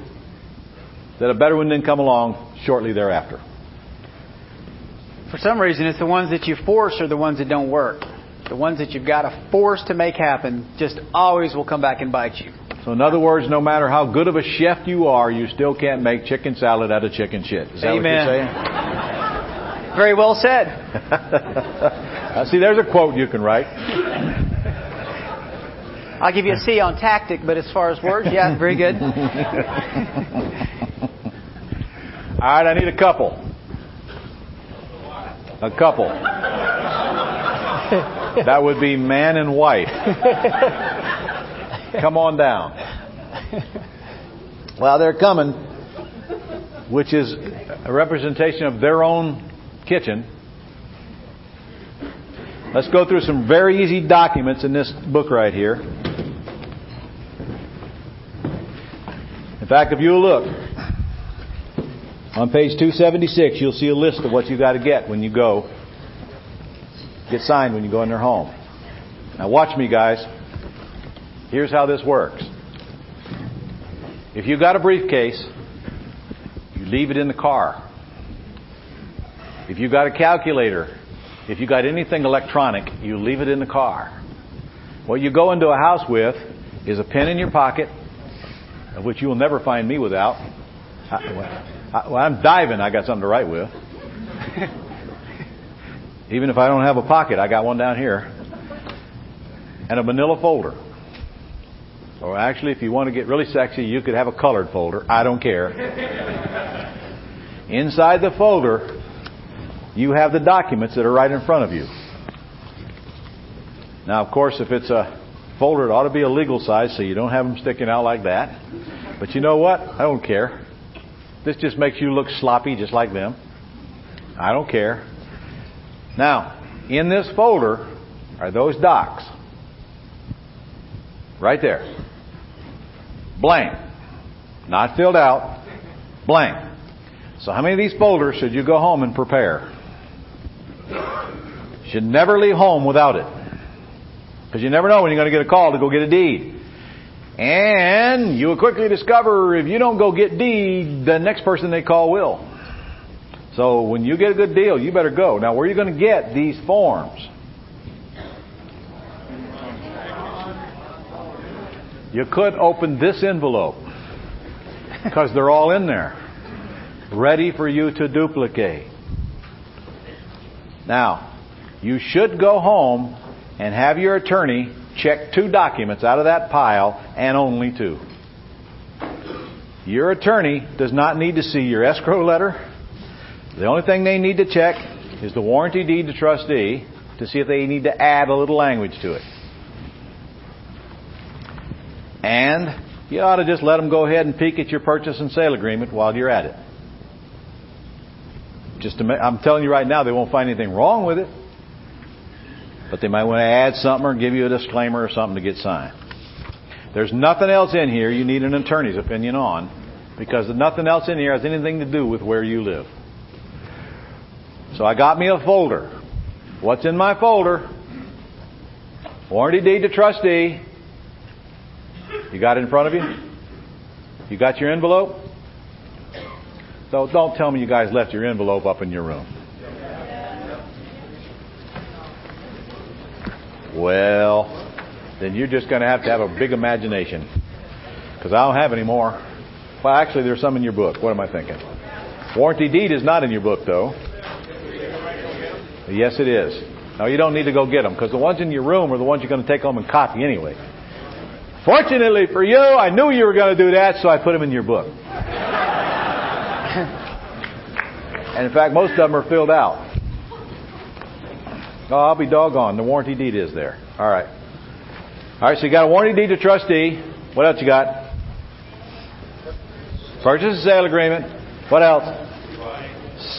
Speaker 1: that a better one didn't come along shortly thereafter.
Speaker 9: For some reason, it's the ones that you force are the ones that don't work. The ones that you've got to force to make happen just always will come back and bite you.
Speaker 1: So in other words, no matter how good of a chef you are, you still can't make chicken salad out of chicken shit. Is that
Speaker 9: Amen.
Speaker 1: what you're saying?
Speaker 9: Very well said.
Speaker 1: See, there's a quote you can write.
Speaker 9: I'll give you a C on tactic, but as far as words, yeah, very good.
Speaker 1: All right, I need a couple. A couple. That would be man and wife. Come on down. Well, they're coming, which is a representation of their own kitchen. Let's go through some very easy documents in this book right here. In fact, if you'll look on page 276, you'll see a list of what you got to get when you go. Get signed when you go in their home. Now watch me, guys. Here's how this works. If you've got a briefcase, you leave it in the car. If you've got a calculator, if you've got anything electronic, you leave it in the car. What you go into a house with is a pen in your pocket, of which you will never find me without. When I'm diving, I got something to write with. Even if I don't have a pocket, I got one down here. And a manila folder. Or actually, if you want to get really sexy, you could have a colored folder. I don't care. Inside the folder, you have the documents that are right in front of you. Now, of course, if it's a folder, it ought to be a legal size so you don't have them sticking out like that. But you know what? I don't care. This just makes you look sloppy just like them. I don't care. Now, In this folder are those docs. Right there. Blank. Not filled out. Blank. So how many of these folders should you go home and prepare? You should never leave home without it. Because you never know when you're going to get a call to go get a deed. And you will quickly discover if you don't go get deed, the next person they call will. So when you get a good deal, you better go. Now, where are you going to get these forms? You could open this envelope because they're all in there, ready for you to duplicate. Now, you should go home and have your attorney check 2 documents out of that pile, and only 2. Your attorney does not need to see your escrow letter. The only thing they need to check is the warranty deed to trustee to see if they need to add a little language to it. And you ought to just let them go ahead and peek at your purchase and sale agreement while you're at it. I'm telling you right now, they won't find anything wrong with it. But they might want to add something or give you a disclaimer or something to get signed. There's nothing else in here you need an attorney's opinion on, because nothing else in here has anything to do with where you live. So I got me a folder. What's in my folder? Warranty deed to trustee. You got it in front of you? You got your envelope? So don't tell me you guys left your envelope up in your room. Well, then you're just going to have a big imagination. Because I don't have any more. Well, actually, there's some in your book. What am I thinking? Warranty deed is not in your book, though. Yes, it is. No, you don't need to go get them, because the ones in your room are the ones you're going to take home and copy anyway. Fortunately for you, I knew you were going to do that, so I put them in your book. And in fact, most of them are filled out. Oh, I'll be doggone. The warranty deed is there. All right. All right, so you got a warranty deed to trustee. What else you got? Purchase and sale agreement. What else?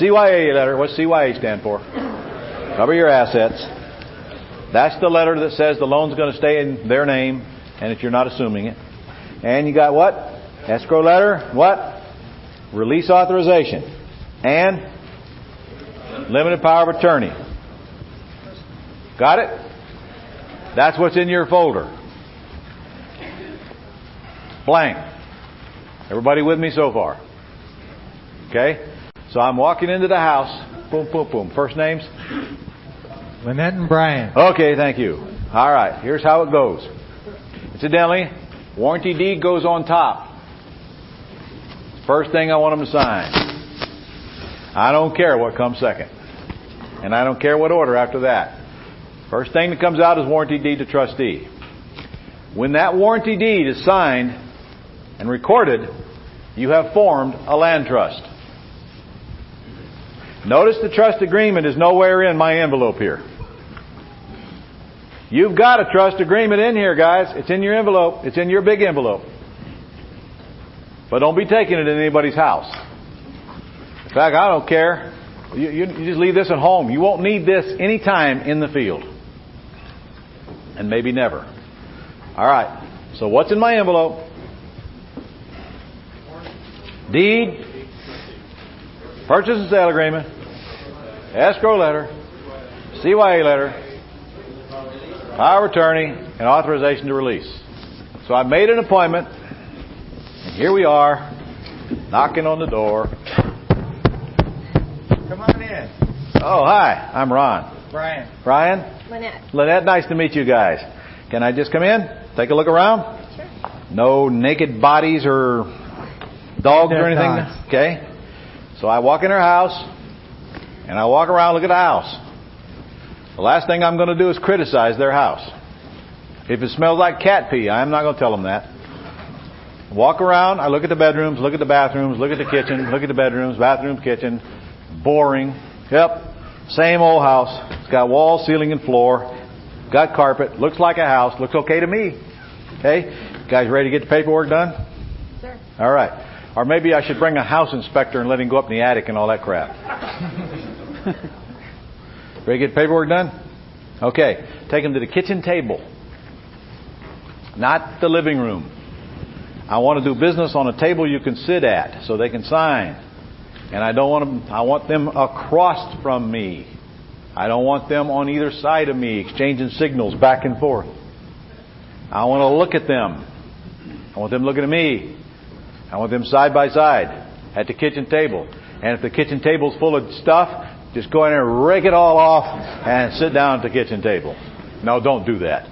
Speaker 1: CYA letter. What's CYA stand for? Cover your assets. That's the letter that says the loan's going to stay in their name and if you're not assuming it. And you got what? Escrow letter. What? Release authorization. And limited power of attorney. Got it? That's what's in your folder. Blank. Everybody with me so far? Okay? So I'm walking into the house. Boom, boom, boom. First names?
Speaker 10: Lynette and Brian.
Speaker 1: Okay, thank you. All right, here's how it goes. Incidentally, warranty deed goes on top. First thing I want them to sign. I don't care what comes second. And I don't care what order after that. First thing that comes out is warranty deed to trustee. When that warranty deed is signed and recorded, you have formed a land trust. Notice the trust agreement is nowhere in my envelope here. You've got a trust agreement in here, guys. It's in your envelope. It's in your big envelope. But don't be taking it in anybody's house. In fact, I don't care. You just leave this at home. You won't need this anytime in the field. And maybe never. All right. So what's in my envelope? Deed. Purchase and sale agreement. Escrow letter. CYA letter. Power of attorney. And authorization to release. So I made an appointment. And here we are. Knocking on the door.
Speaker 10: Come on in.
Speaker 1: Oh, hi. I'm Ron.
Speaker 10: Brian.
Speaker 1: Brian?
Speaker 11: Lynette.
Speaker 1: Lynette, nice to meet you guys. Can I just come in? Take a look around?
Speaker 11: Sure.
Speaker 1: No naked bodies or dogs or anything?
Speaker 10: Dogs.
Speaker 1: Okay. So I walk in her house, and I walk around, look at the house. The last thing I'm going to do is criticize their house. If it smells like cat pee, I'm not going to tell them that. Walk around, I look at the bedrooms, look at the bathrooms, look at the kitchen, look at the bedrooms, bathroom, kitchen. Boring. Yep. Same old house. It's got walls, ceiling, and floor. Got carpet. Looks like a house. Looks okay to me. Okay? You guys ready to get the paperwork done?
Speaker 11: Sure.
Speaker 1: All right. Or maybe I should bring a house inspector and let him go up in the attic and all that crap. Ready to get paperwork done? Okay. Take them to the kitchen table, not the living room. I want to do business on a table you can sit at so they can sign. And I want them across from me. I don't want them on either side of me exchanging signals back and forth. I want to look at them. I want them looking at me. I want them side by side at the kitchen table. And if the kitchen table's full of stuff, just go in there and rake it all off and sit down at the kitchen table. No, don't do that.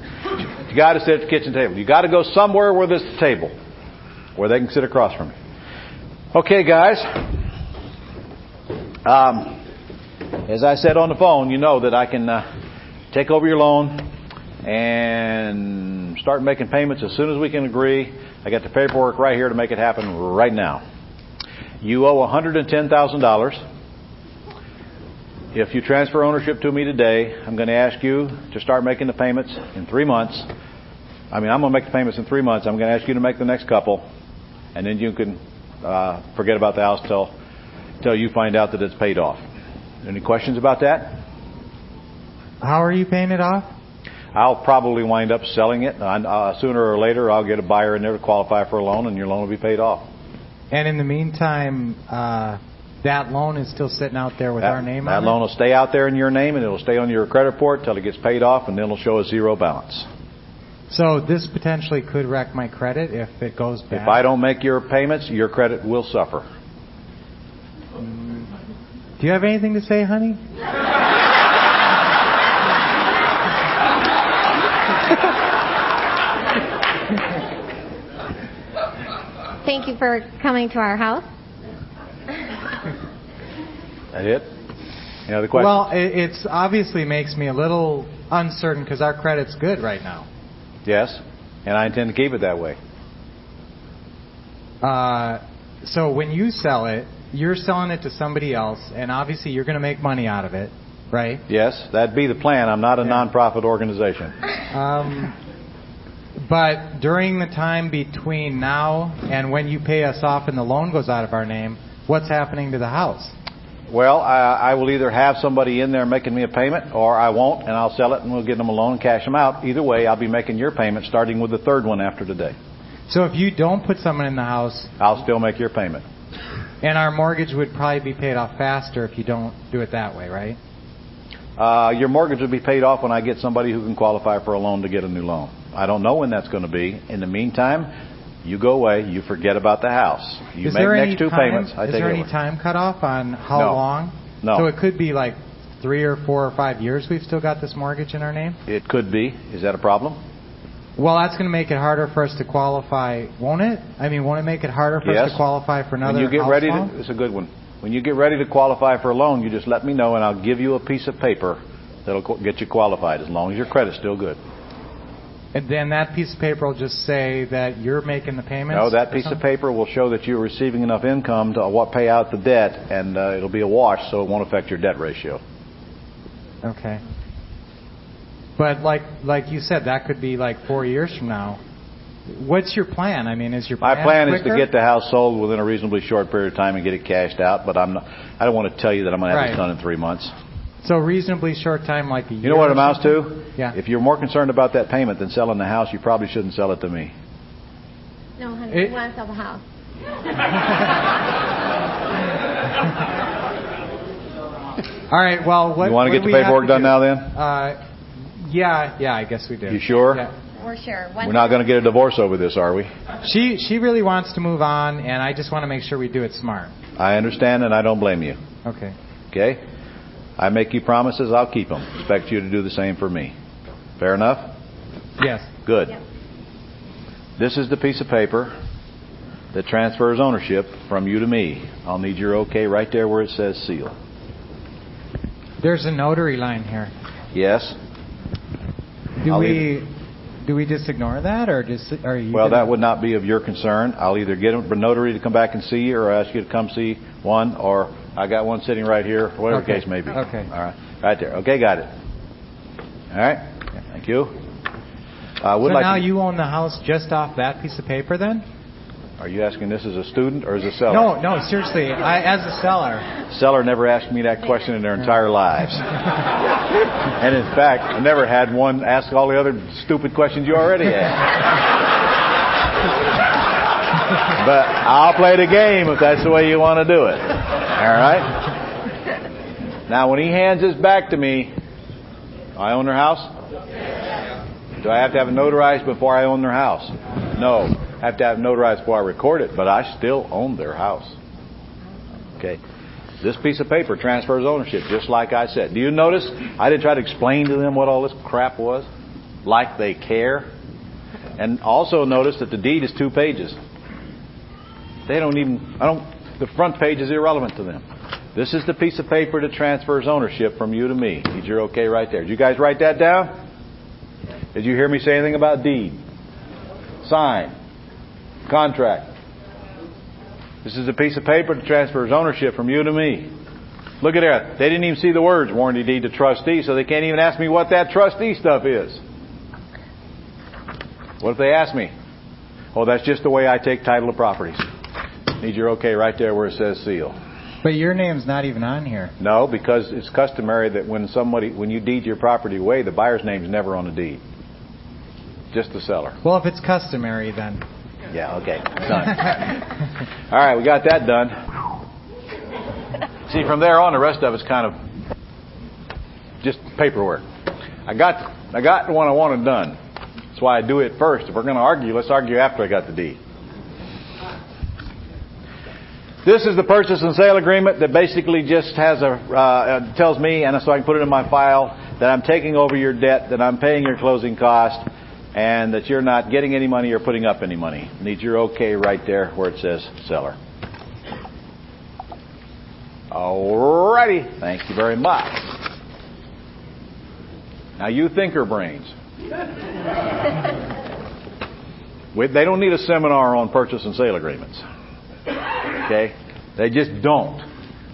Speaker 1: You got to sit at the kitchen table. You got to go somewhere where there's a table where they can sit across from you. Okay, guys. As I said on the phone, you know that I can take over your loan and start making payments as soon as we can agree. I got the paperwork right here to make it happen right now. You owe $110,000. If you transfer ownership to me today, I'm going to ask you to start making the payments in 3 months. I'm going to make the payments in 3 months. I'm going to ask you to make the next couple, and then you can forget about the house till you find out that it's paid off. Any questions about that?
Speaker 10: How are you paying it off?
Speaker 1: I'll probably wind up selling it. Sooner or later, I'll get a buyer in there to qualify for a loan, and your loan will be paid off.
Speaker 10: And in the meantime, that loan is still sitting out there with our name on it?
Speaker 1: That loan will stay out there in your name, and it'll stay on your credit report until it gets paid off, and then it'll show a zero balance.
Speaker 10: So this potentially could wreck my credit if it goes bad?
Speaker 1: If I don't make your payments, your credit will suffer.
Speaker 10: Do you have anything to say, honey?
Speaker 11: Thank you for coming to our house.
Speaker 1: That it? Any other questions?
Speaker 10: Well, it's obviously makes me a little uncertain because our credit's good right now.
Speaker 1: Yes, and I intend to keep it that way.
Speaker 10: So when you sell it, you're selling it to somebody else, and obviously you're going to make money out of it, right?
Speaker 1: Yes, that'd be the plan. I'm not a nonprofit organization.
Speaker 10: But during the time between now and when you pay us off and the loan goes out of our name, what's happening to the house?
Speaker 1: Well, I will either have somebody in there making me a payment, or I won't, and I'll sell it and we'll get them a loan and cash them out. Either way, I'll be making your payment starting with the third one after today.
Speaker 10: So if you don't put someone in the house...
Speaker 1: I'll still make your payment.
Speaker 10: And our mortgage would probably be paid off faster if you don't do it that way, right?
Speaker 1: Your mortgage will be paid off when I get somebody who can qualify for a loan to get a new loan. I don't know when that's going to be. In the meantime, you go away. You forget about the house. You make next two payments. I take it over.
Speaker 10: Is there any time cutoff on how long?
Speaker 1: No.
Speaker 10: So it could be like 3 or 4 or 5 years we've still got this mortgage in our name?
Speaker 1: It could be. Is that a problem?
Speaker 10: Well, that's going to make it harder for us to qualify, won't it? I mean, won't it make it harder for us to qualify for another house loan?
Speaker 1: It's a good one. When you get ready to qualify for a loan, you just let me know, and I'll give you a piece of paper that'll get you qualified as long as your credit's still good.
Speaker 10: And then that piece of paper will just say that you're making the payments?
Speaker 1: No, that piece of paper will show that you're receiving enough income to pay out the debt, and it'll be a wash, so it won't affect your debt ratio.
Speaker 10: Okay. But like you said, that could be like 4 years from now. What's your plan? I mean, is your plan
Speaker 1: My plan
Speaker 10: quicker?
Speaker 1: is to get the house sold within a reasonably short period of time and get it cashed out, but I don't want to tell you that I'm going to have it done in 3 months.
Speaker 10: So reasonably short time, like a year.
Speaker 1: You know what it amounts to?
Speaker 10: Yeah.
Speaker 1: If you're more concerned about that payment than selling the house, you probably shouldn't sell it to me.
Speaker 11: No, honey, we want to sell the house.
Speaker 10: All right, well,
Speaker 1: you want to get the paperwork done now then?
Speaker 10: Yeah, I guess we do.
Speaker 1: You sure?
Speaker 11: We're sure.
Speaker 1: We're not going to get a divorce over this, are we?
Speaker 10: She really wants to move on, and I just want to make sure we do it smart.
Speaker 1: I understand, and I don't blame you.
Speaker 10: Okay.
Speaker 1: Okay? I make you promises, I'll keep them. Expect you to do the same for me. Fair enough?
Speaker 10: Yes.
Speaker 1: Good.
Speaker 11: Yep.
Speaker 1: This is the piece of paper that transfers ownership from you to me. I'll need your okay right there where it says seal.
Speaker 10: There's a notary line here.
Speaker 1: Yes.
Speaker 10: Do we just ignore that, or are you?
Speaker 1: Well, that would not be of your concern. I'll either get a notary to come back and see you, or ask you to come see one, or I got one sitting right here, whatever the case may be.
Speaker 10: Okay.
Speaker 1: All right. Right there. Okay, got it. All right. Thank you.
Speaker 10: So now you own the house just off that piece of paper, then?
Speaker 1: Are you asking this as a student or as a seller?
Speaker 10: No, seriously. As a seller.
Speaker 1: Seller never asked me that question in their entire lives. And in fact, I never had one ask all the other stupid questions you already asked. But I'll play the game if that's the way you want to do it. All right? Now, when he hands this back to me, I own their house? Do I have to have it notarized before I own their house? No. I have to have it notarized before I record it, but I still own their house. Okay. This piece of paper transfers ownership, just like I said. Do you notice I didn't try to explain to them what all this crap was? Like they care. And also notice that the deed is 2 pages. The front page is irrelevant to them. This is the piece of paper that transfers ownership from you to me. Need your okay right there. Did you guys write that down? Did you hear me say anything about deed? Sign. Contract. This is a piece of paper that transfers ownership from you to me. Look at that. They didn't even see the words warranty deed to trustee, so they can't even ask me what that trustee stuff is. What if they ask me? Oh, that's just the way I take title of properties. Need your okay right there where it says seal.
Speaker 10: But your name's not even on here.
Speaker 1: No, because it's customary that when you deed your property away, the buyer's name's never on the deed. Just the seller.
Speaker 10: Well, if it's customary, then.
Speaker 1: Yeah, okay. Done. All right, we got that done. See, from there on, the rest of it's kind of just paperwork. I got the one I wanted done. That's why I do it first. If we're going to argue, let's argue after I got the deed. This is the purchase and sale agreement that basically just has tells me, and so I can put it in my file, that I'm taking over your debt, that I'm paying your closing cost, and that you're not getting any money or putting up any money. Need your okay right there where it says seller. Alrighty. Thank you very much. Now you thinker brains. They don't need a seminar on purchase and sale agreements. Okay? They just don't.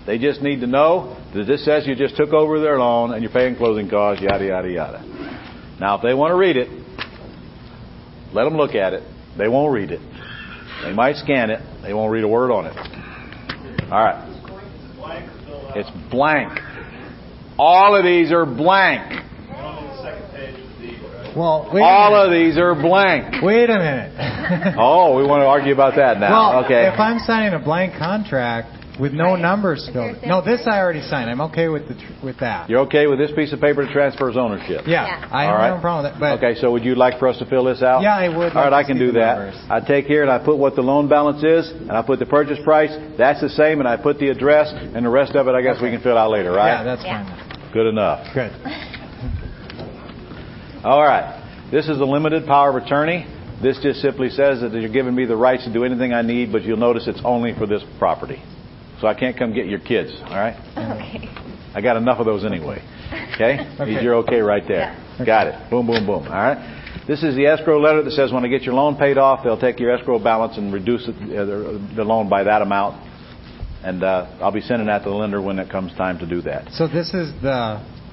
Speaker 1: They just need to know that this says you just took over their loan and you're paying closing costs, yada, yada, yada. Now, if they want to read it, let them look at it. They won't read it. They might scan it. They won't read a word on it. All right. It's blank. All of these are blank.
Speaker 10: Well,
Speaker 1: all of these are blank.
Speaker 10: Wait a minute.
Speaker 1: Oh, we want to argue about that now.
Speaker 10: Well,
Speaker 1: okay.
Speaker 10: If I'm signing a blank contract with no numbers filled, no, this I already signed. I'm okay with that.
Speaker 1: You're okay with this piece of paper that transfers ownership?
Speaker 10: Yeah. I don't have a problem with that. But
Speaker 1: okay, so would you like for us to fill this out?
Speaker 10: Yeah, I would.
Speaker 1: All right, I can do that. I take here and I put what the loan balance is, and I put the purchase price. That's the same, and I put the address, and the rest of it I guess we can fill out later, right?
Speaker 10: Yeah, that's fine.
Speaker 1: Good enough.
Speaker 10: Good.
Speaker 1: All right. This is a limited power of attorney. This just simply says that you're giving me the rights to do anything I need, but you'll notice it's only for this property. So I can't come get your kids, all right?
Speaker 11: Okay.
Speaker 1: I got enough of those anyway. Okay? You're okay right there.
Speaker 11: Yeah.
Speaker 1: Got it. Boom, boom, boom. All right? This is the escrow letter that says when I get your loan paid off, they'll take your escrow balance and reduce the loan by that amount. And I'll be sending that to the lender when it comes time to do that.
Speaker 10: So this is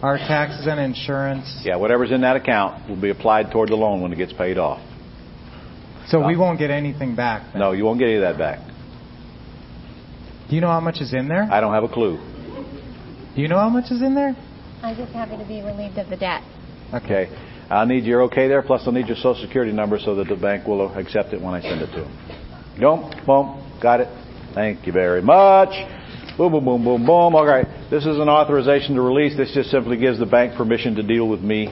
Speaker 10: our taxes and insurance.
Speaker 1: Yeah, whatever's in that account will be applied toward the loan when it gets paid off.
Speaker 10: So we won't get anything back then?
Speaker 1: No, you won't get any of that back.
Speaker 10: Do you know how much is in there?
Speaker 1: I don't have a clue.
Speaker 10: Do you know how much is in there?
Speaker 11: I'm just happy to be relieved of the debt.
Speaker 1: Okay. I'll need your okay there, plus I'll need your Social Security number so that the bank will accept it when I send it to them. Boom, boom, got it. Thank you very much. Boom, boom, boom, boom, boom. All right. This is an authorization to release. This just simply gives the bank permission to deal with me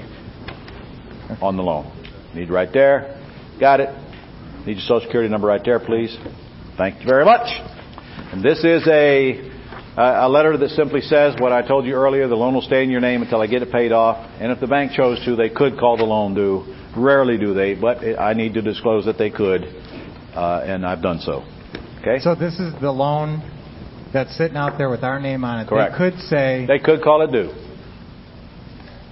Speaker 1: on the loan. Need right there. Got it. Need your Social Security number right there, please. Thank you very much. And this is a letter that simply says what I told you earlier. The loan will stay in your name until I get it paid off. And if the bank chose to, they could call the loan due. Rarely do they, but I need to disclose that they could, and I've done so. Okay.
Speaker 10: So this is the loan that's sitting out there with our name on it.
Speaker 1: Correct. They could call it due.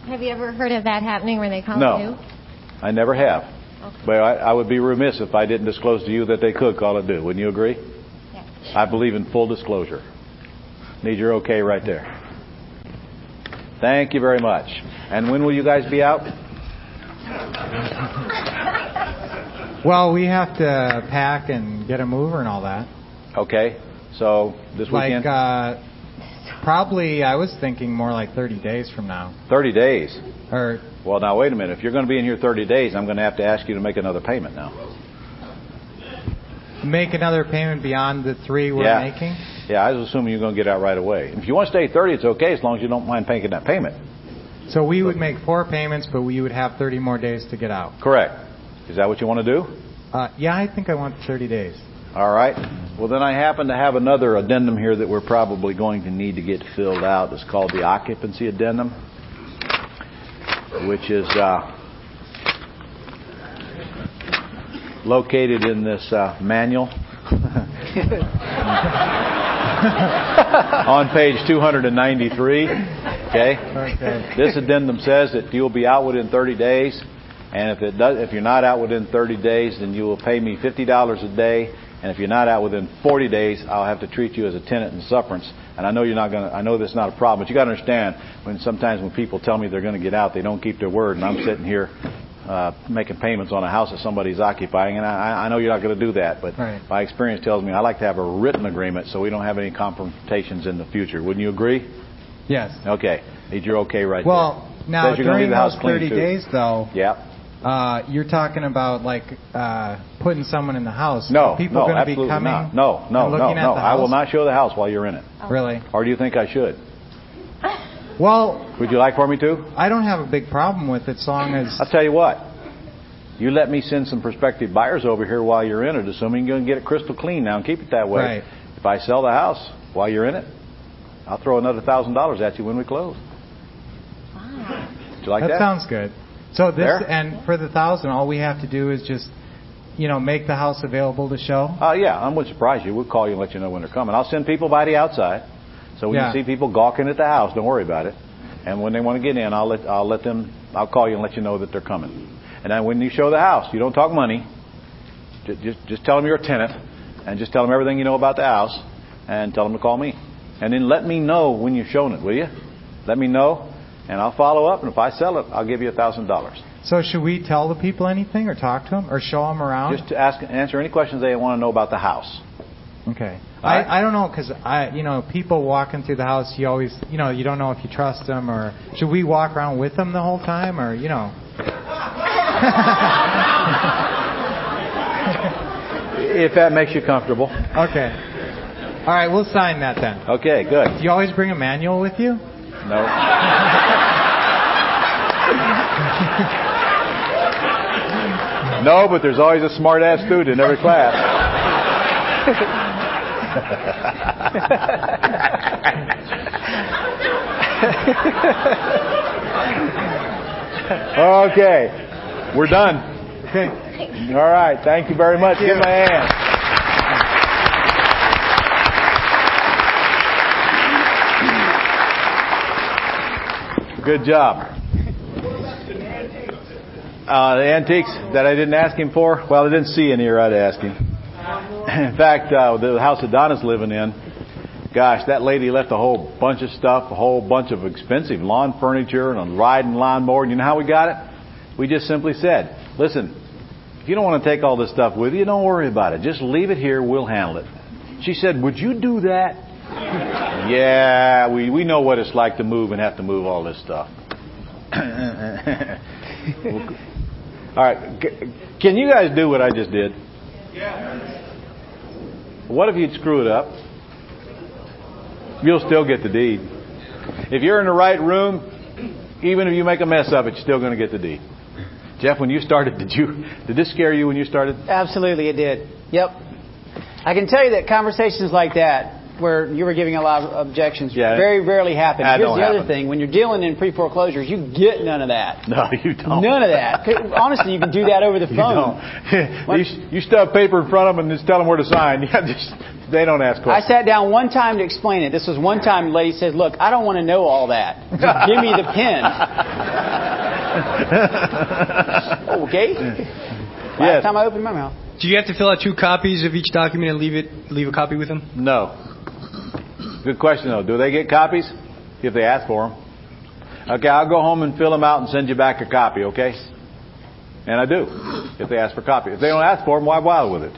Speaker 11: Have you ever heard of that happening where they call
Speaker 1: No,
Speaker 11: it due?
Speaker 1: I never have.
Speaker 11: Okay.
Speaker 1: But I would be remiss if I didn't disclose to you that they could call it due. Wouldn't you agree?
Speaker 11: Yes.
Speaker 1: I believe in full disclosure. Need your okay right there. Thank you very much. And when will you guys be out?
Speaker 10: Well, we have to pack and get a mover and all that.
Speaker 1: Okay. So this weekend?
Speaker 10: Probably, I was thinking more like 30 days from now.
Speaker 1: 30 days?
Speaker 10: Or
Speaker 1: Well, now, wait a minute. If you're going to be in here 30 days, I'm going to have to ask you to make another payment now.
Speaker 10: make another payment beyond the 3 we're making?
Speaker 1: Yeah, I was assuming you're going to get out right away. If you want to stay 30, it's okay as long as you don't mind paying that payment.
Speaker 10: So we would make 4 payments, but we would have 30 more days to get out.
Speaker 1: Correct. Is that what you want to do?
Speaker 10: Yeah, I think I want 30 days.
Speaker 1: All right. Well, then I happen to have another addendum here that we're probably going to need to get filled out. It's called the occupancy addendum, which is located in this manual on page 293. Okay. This addendum says that you'll be out within 30 days, and if you're not out within 30 days, then you will pay me $50 a day. And if you're not out within 40 days, I'll have to treat you as a tenant in sufferance. And I know you're not going to. I know that's not a problem, but you got to understand sometimes when people tell me they're going to get out, they don't keep their word. And I'm sitting here making payments on a house that somebody's occupying, and I know you're not going to do that. But my experience tells me I like to have a written agreement so we don't have any confrontations in the future. Wouldn't you agree?
Speaker 10: Yes.
Speaker 1: Okay. You're okay right there.
Speaker 10: Well, now during those 30 days, though.
Speaker 1: Yeah.
Speaker 10: You're talking about like putting someone in the house.
Speaker 1: No,
Speaker 10: Are people going to be coming?
Speaker 1: Not. No. I will not show the house while you're in it.
Speaker 10: Really?
Speaker 1: Or do you think I should?
Speaker 10: Well,
Speaker 1: would you like for me to?
Speaker 10: I don't have a big problem with it, as long as.
Speaker 1: I'll tell you what. You let me send some prospective buyers over here while you're in it, assuming you're going to get it crystal clean now and keep it that way.
Speaker 10: Right.
Speaker 1: If I sell the house while you're in it, I'll throw another $1,000 at you when we close.
Speaker 5: Wow.
Speaker 1: Would you like that?
Speaker 10: That sounds good. So this,
Speaker 1: There?
Speaker 10: and for the 1,000, all we have to do is just, make the house available to show.
Speaker 1: Yeah, I wouldn't surprise you. We'll call you and let you know when they're coming. I'll send people by the outside, so when you see people gawking at the house, don't worry about it. And when they want to get in, I'll call you and let you know that they're coming. And then when you show the house, you don't talk money. Just tell them you're a tenant, and just tell them everything you know about the house, and tell them to call me. And then let me know when you've shown it, will you? Let me know. And I'll follow up, and if I sell it, I'll give you $1,000.
Speaker 10: So should we tell the people anything, or talk to them, or show them around?
Speaker 1: Just to answer any questions they want to know about the house.
Speaker 10: Okay. I don't know, because people walking through the house, you always, you don't know if you trust them, or should we walk around with them the whole time, or
Speaker 1: If that makes you comfortable.
Speaker 10: Okay. All right, we'll sign that then.
Speaker 1: Okay, good.
Speaker 10: Do you always bring a manual with you?
Speaker 1: No. No, but there's always a smart-ass student in every class. Okay. We're done.
Speaker 10: Okay.
Speaker 1: All right. Thank you very much. Give my hand. Good job. The antiques that I didn't ask him for, well, I didn't see any here. I'd ask him. In fact, the house that Donna's living in, gosh, that lady left a whole bunch of stuff, a whole bunch of expensive lawn furniture and a riding lawnmower. And you know how we got it? We just simply said, listen, if you don't want to take all this stuff with you, don't worry about it. Just leave it here. We'll handle it. She said, would you do that? Yeah, we know what it's like to move and have to move all this stuff. All right. Can you guys do what I just did? Yeah. What if you'd screw it up? You'll still get the deed. If you're in the right room, even if you make a mess of it, you're still going to get the deed. Jeff, when you started, did this scare you when you started?
Speaker 9: Absolutely, it did. Yep. I can tell you that conversations like that, where you were giving a lot of objections, very rarely happen. Here's the other thing. When you're dealing in pre-foreclosures, you get none of that.
Speaker 1: No, you don't.
Speaker 9: None of that. Honestly, you can do that over the phone.
Speaker 1: You stuff paper in front of them and just tell them where to sign. They don't ask questions.
Speaker 9: I sat down one time to explain it. This was one time the lady said, look, I don't want to know all that. Just give me the pen. Okay. Last time I opened my mouth.
Speaker 2: Do you have to fill out 2 copies of each document and leave a copy with them?
Speaker 1: No. Good question, though. Do they get copies? If they ask for them. Okay, I'll go home and fill them out and send you back a copy, okay? And I do, if they ask for a copy. If they don't ask for them, why bother with it?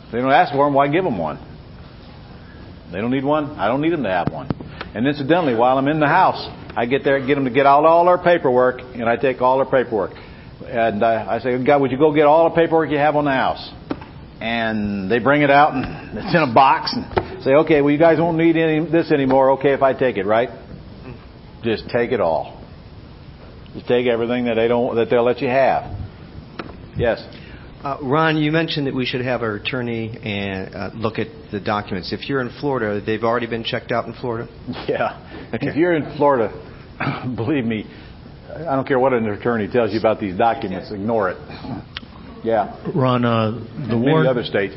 Speaker 1: If they don't ask for them, why give them one? They don't need one. I don't need them to have one. And incidentally, while I'm in the house, I get there, get them to get out all their paperwork, and I take all their paperwork. And I say, God, would you go get all the paperwork you have on the house? And they bring it out, and it's in a box, and say, okay, well, you guys won't need this anymore. Okay, if I take it, right? Just take it all. Just take everything that they'll let you have. Yes.
Speaker 12: Ron, you mentioned that we should have our attorney and look at the documents. If you're in Florida, they've already been checked out in Florida?
Speaker 1: Yeah.
Speaker 12: Okay.
Speaker 1: If you're in Florida, believe me, I don't care what an attorney tells you about these documents. Ignore it. Yeah.
Speaker 13: Ron,
Speaker 1: many other states.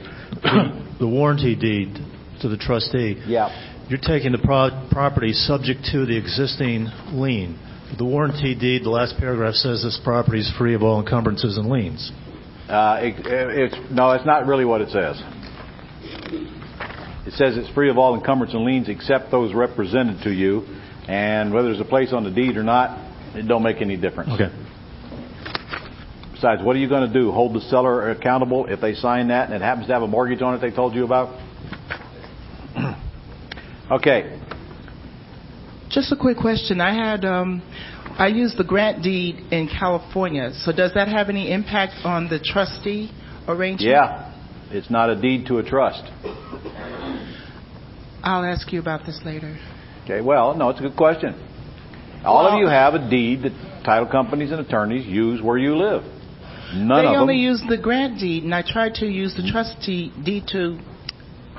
Speaker 13: the warranty deed to the trustee.
Speaker 1: Yeah.
Speaker 13: You're taking the property subject to the existing lien. The warranty deed, the last paragraph says this property is free of all encumbrances and liens.
Speaker 1: No, it's not really what it says. It says it's free of all encumbrance and liens except those represented to you, and whether there's a place on the deed or not, it don't make any difference.
Speaker 13: Okay.
Speaker 1: Besides, what are you going to do? Hold the seller accountable if they sign that and it happens to have a mortgage on it they told you about? Okay.
Speaker 14: Just a quick question. I used the grant deed in California. So does that have any impact on the trustee arrangement?
Speaker 1: Yeah. It's not a deed to a trust.
Speaker 14: I'll ask you about this later.
Speaker 1: Okay. Well, no, it's a good question. All of you have a deed that title companies and attorneys use where you live. None of them.
Speaker 14: They only use the grant deed, and I tried to use the trustee deed to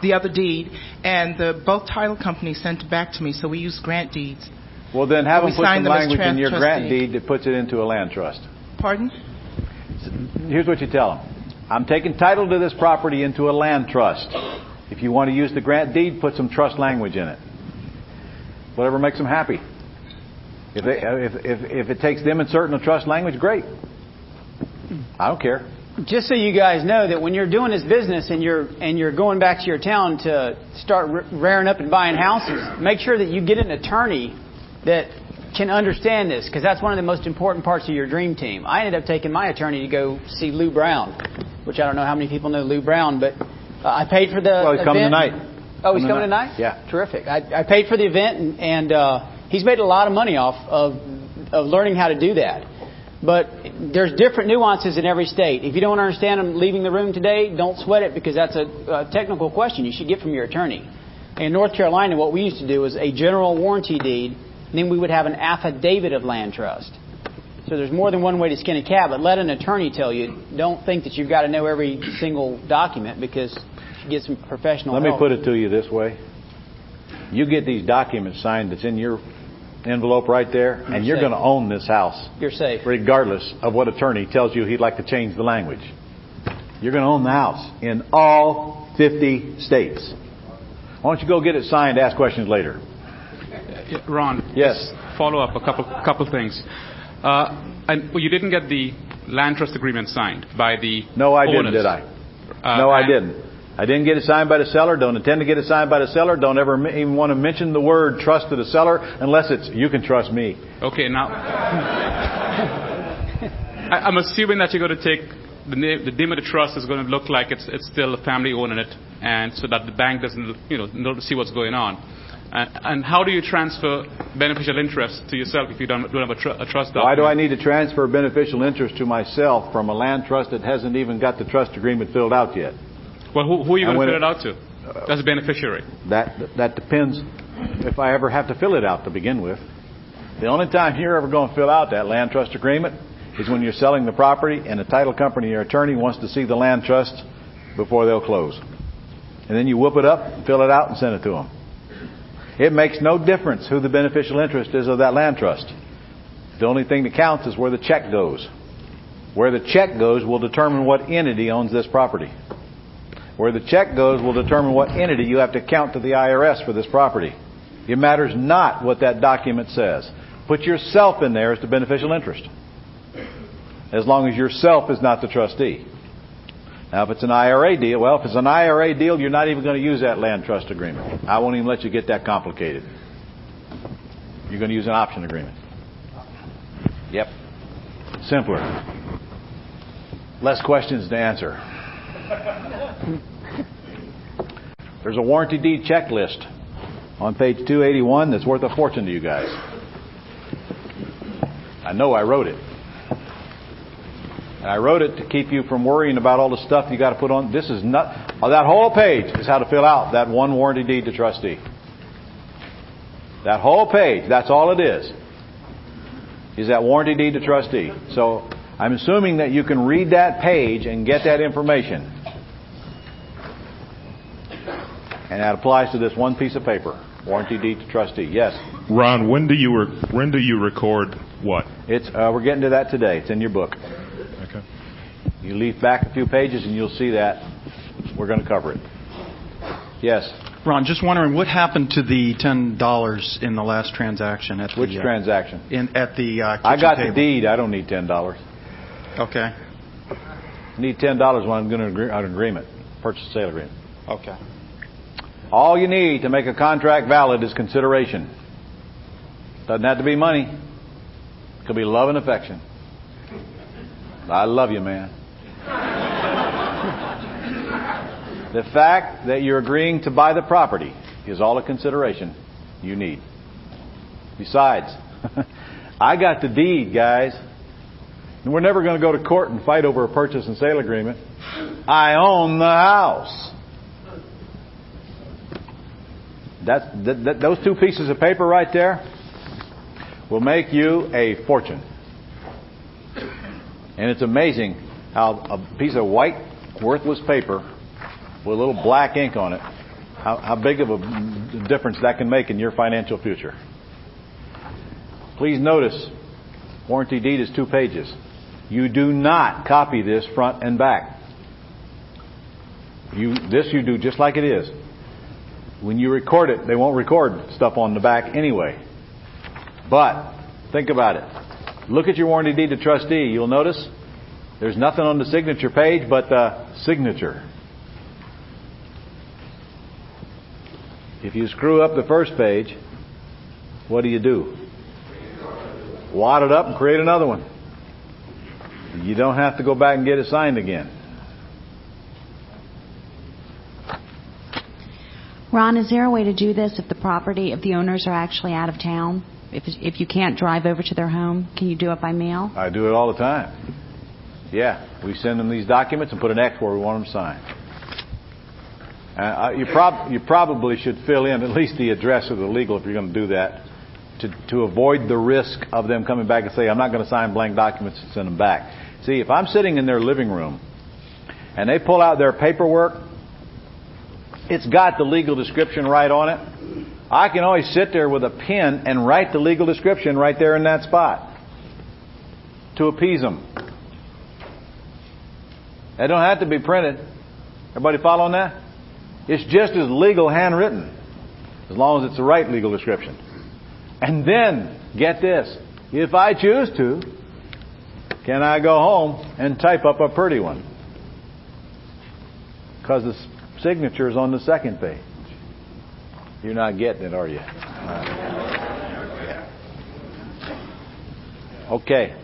Speaker 14: the other deed, and both title companies sent it back to me, so we used grant deeds.
Speaker 1: Well, then have them put some language in your grant deed that puts it into a land trust.
Speaker 14: Pardon?
Speaker 1: Here's what you tell them. I'm taking title to this property into a land trust. If you want to use the grant deed, put some trust language in it. Whatever makes them happy. If it takes them inserting a trust language, great. I don't care.
Speaker 9: Just so you guys know that when you're doing this business and you're going back to your town to start raring up and buying houses, make sure that you get an attorney that can understand this, because that's one of the most important parts of your dream team. I ended up taking my attorney to go see Lou Brown, which I don't know how many people know Lou Brown, but I paid for the
Speaker 1: Well, he's
Speaker 9: event.
Speaker 1: coming tonight.
Speaker 9: Oh, he's coming tonight?
Speaker 1: Yeah.
Speaker 9: Terrific. I paid for the event, and he's made a lot of money off of learning how to do that. But there's different nuances in every state. If you don't understand them leaving the room today, don't sweat it, because that's a technical question you should get from your attorney. In North Carolina, what we used to do was a general warranty deed, and then we would have an affidavit of land trust. So there's more than one way to skin a cat, but let an attorney tell you. Don't think that you've got to know every single document, because you get some professional help.
Speaker 1: Let me put it to you this way. You get these documents signed that's in your envelope right there, and you're going to own this house.
Speaker 9: You're safe.
Speaker 1: Regardless of what attorney tells you he'd like to change the language. You're going to own the house in all 50 states. Why don't you go get it signed, ask questions later.
Speaker 15: Ron.
Speaker 1: Yes.
Speaker 15: Follow up a couple things. And you didn't get the land trust agreement signed by the
Speaker 1: No, I
Speaker 15: owners.
Speaker 1: didn't, did I? No, I didn't. I didn't get it signed by the seller. Don't intend to get it signed by the seller. Don't ever even want to mention the word trust to the seller unless it's, you can trust me.
Speaker 15: Okay, now I'm assuming that you're going to take the name of the trust is going to look like it's still a family owning it, and so that the bank doesn't see what's going on. And how do you transfer beneficial interest to yourself if you don't have a trust document?
Speaker 1: Why do I need to transfer beneficial interest to myself from a land trust that hasn't even got the trust agreement filled out yet?
Speaker 15: Well, who are you going to fill it out to as a beneficiary?
Speaker 1: That depends if I ever have to fill it out to begin with. The only time you're ever going to fill out that land trust agreement is when you're selling the property and the title company or attorney wants to see the land trust before they'll close. And then you whoop it up, fill it out, and send it to them. It makes no difference who the beneficial interest is of that land trust. The only thing that counts is where the check goes. Where the check goes will determine what entity owns this property. Where the check goes will determine what entity you have to count to the IRS for this property. It matters not what that document says. Put yourself in there as the beneficial interest, as long as yourself is not the trustee. Now, if it's an IRA deal, well, if it's an IRA deal, you're not even going to use that land trust agreement. I won't even let you get that complicated. You're going to use an option agreement. Yep. Simpler. Less questions to answer. There's a warranty deed checklist on page 281 that's worth a fortune to you guys. I know I wrote it. And I wrote it to keep you from worrying about all the stuff you got to put on. This is not. Oh, that whole page is how to fill out that one warranty deed to trustee. That whole page, that's all it is that warranty deed to trustee. So I'm assuming that you can read that page and get that information. And that applies to this one piece of paper, warranty deed to trustee. Yes?
Speaker 16: Ron, when do you record what?
Speaker 1: It's we're getting to that today. It's in your book.
Speaker 16: Okay.
Speaker 1: You leaf back a few pages and you'll see that. We're going to cover it. Yes?
Speaker 17: Ron, just wondering what happened to the $10 in the last transaction?
Speaker 1: Which transaction?
Speaker 17: At the kitchen
Speaker 1: I got
Speaker 17: table.
Speaker 1: the deed. I don't need $10.
Speaker 17: Okay.
Speaker 1: I need $10 when I'm going to agree on an agreement, purchase and sale agreement.
Speaker 17: Okay.
Speaker 1: All you need to make a contract valid is consideration. Doesn't have to be money. It could be love and affection. I love you, man. The fact that you're agreeing to buy the property is all the consideration you need. Besides, I got the deed, guys. And we're never going to go to court and fight over a purchase and sale agreement. I own the house. Those two pieces of paper right there will make you a fortune. And it's amazing how a piece of white, worthless paper with a little black ink on it, how big of a difference that can make in your financial future. Please notice, warranty deed is 2 pages. You do not copy this front and back. This you do just like it is. When you record it, they won't record stuff on the back anyway. But think about it. Look at your warranty deed to trustee. You'll notice there's nothing on the signature page but the signature. If you screw up the first page, what do? Wad it up and create another one. You don't have to go back and get it signed again.
Speaker 5: Ron, is there a way to do this if the owners are actually out of town? If you can't drive over to their home, can you do it by mail?
Speaker 1: I do it all the time. Yeah, we send them these documents and put an X where we want them signed. You probably should fill in at least the address of the legal if you're going to do that, to avoid the risk of them coming back and say, I'm not going to sign blank documents and send them back. See, if I'm sitting in their living room and they pull out their paperwork, it's got the legal description right on it. I can always sit there with a pen and write the legal description right there in that spot to appease them. They don't have to be printed. Everybody following that? It's just as legal handwritten, as long as it's the right legal description. And then, get this, if I choose to, can I go home and type up a pretty one? Because the signature is on the second page. You're not getting it, are you? Okay.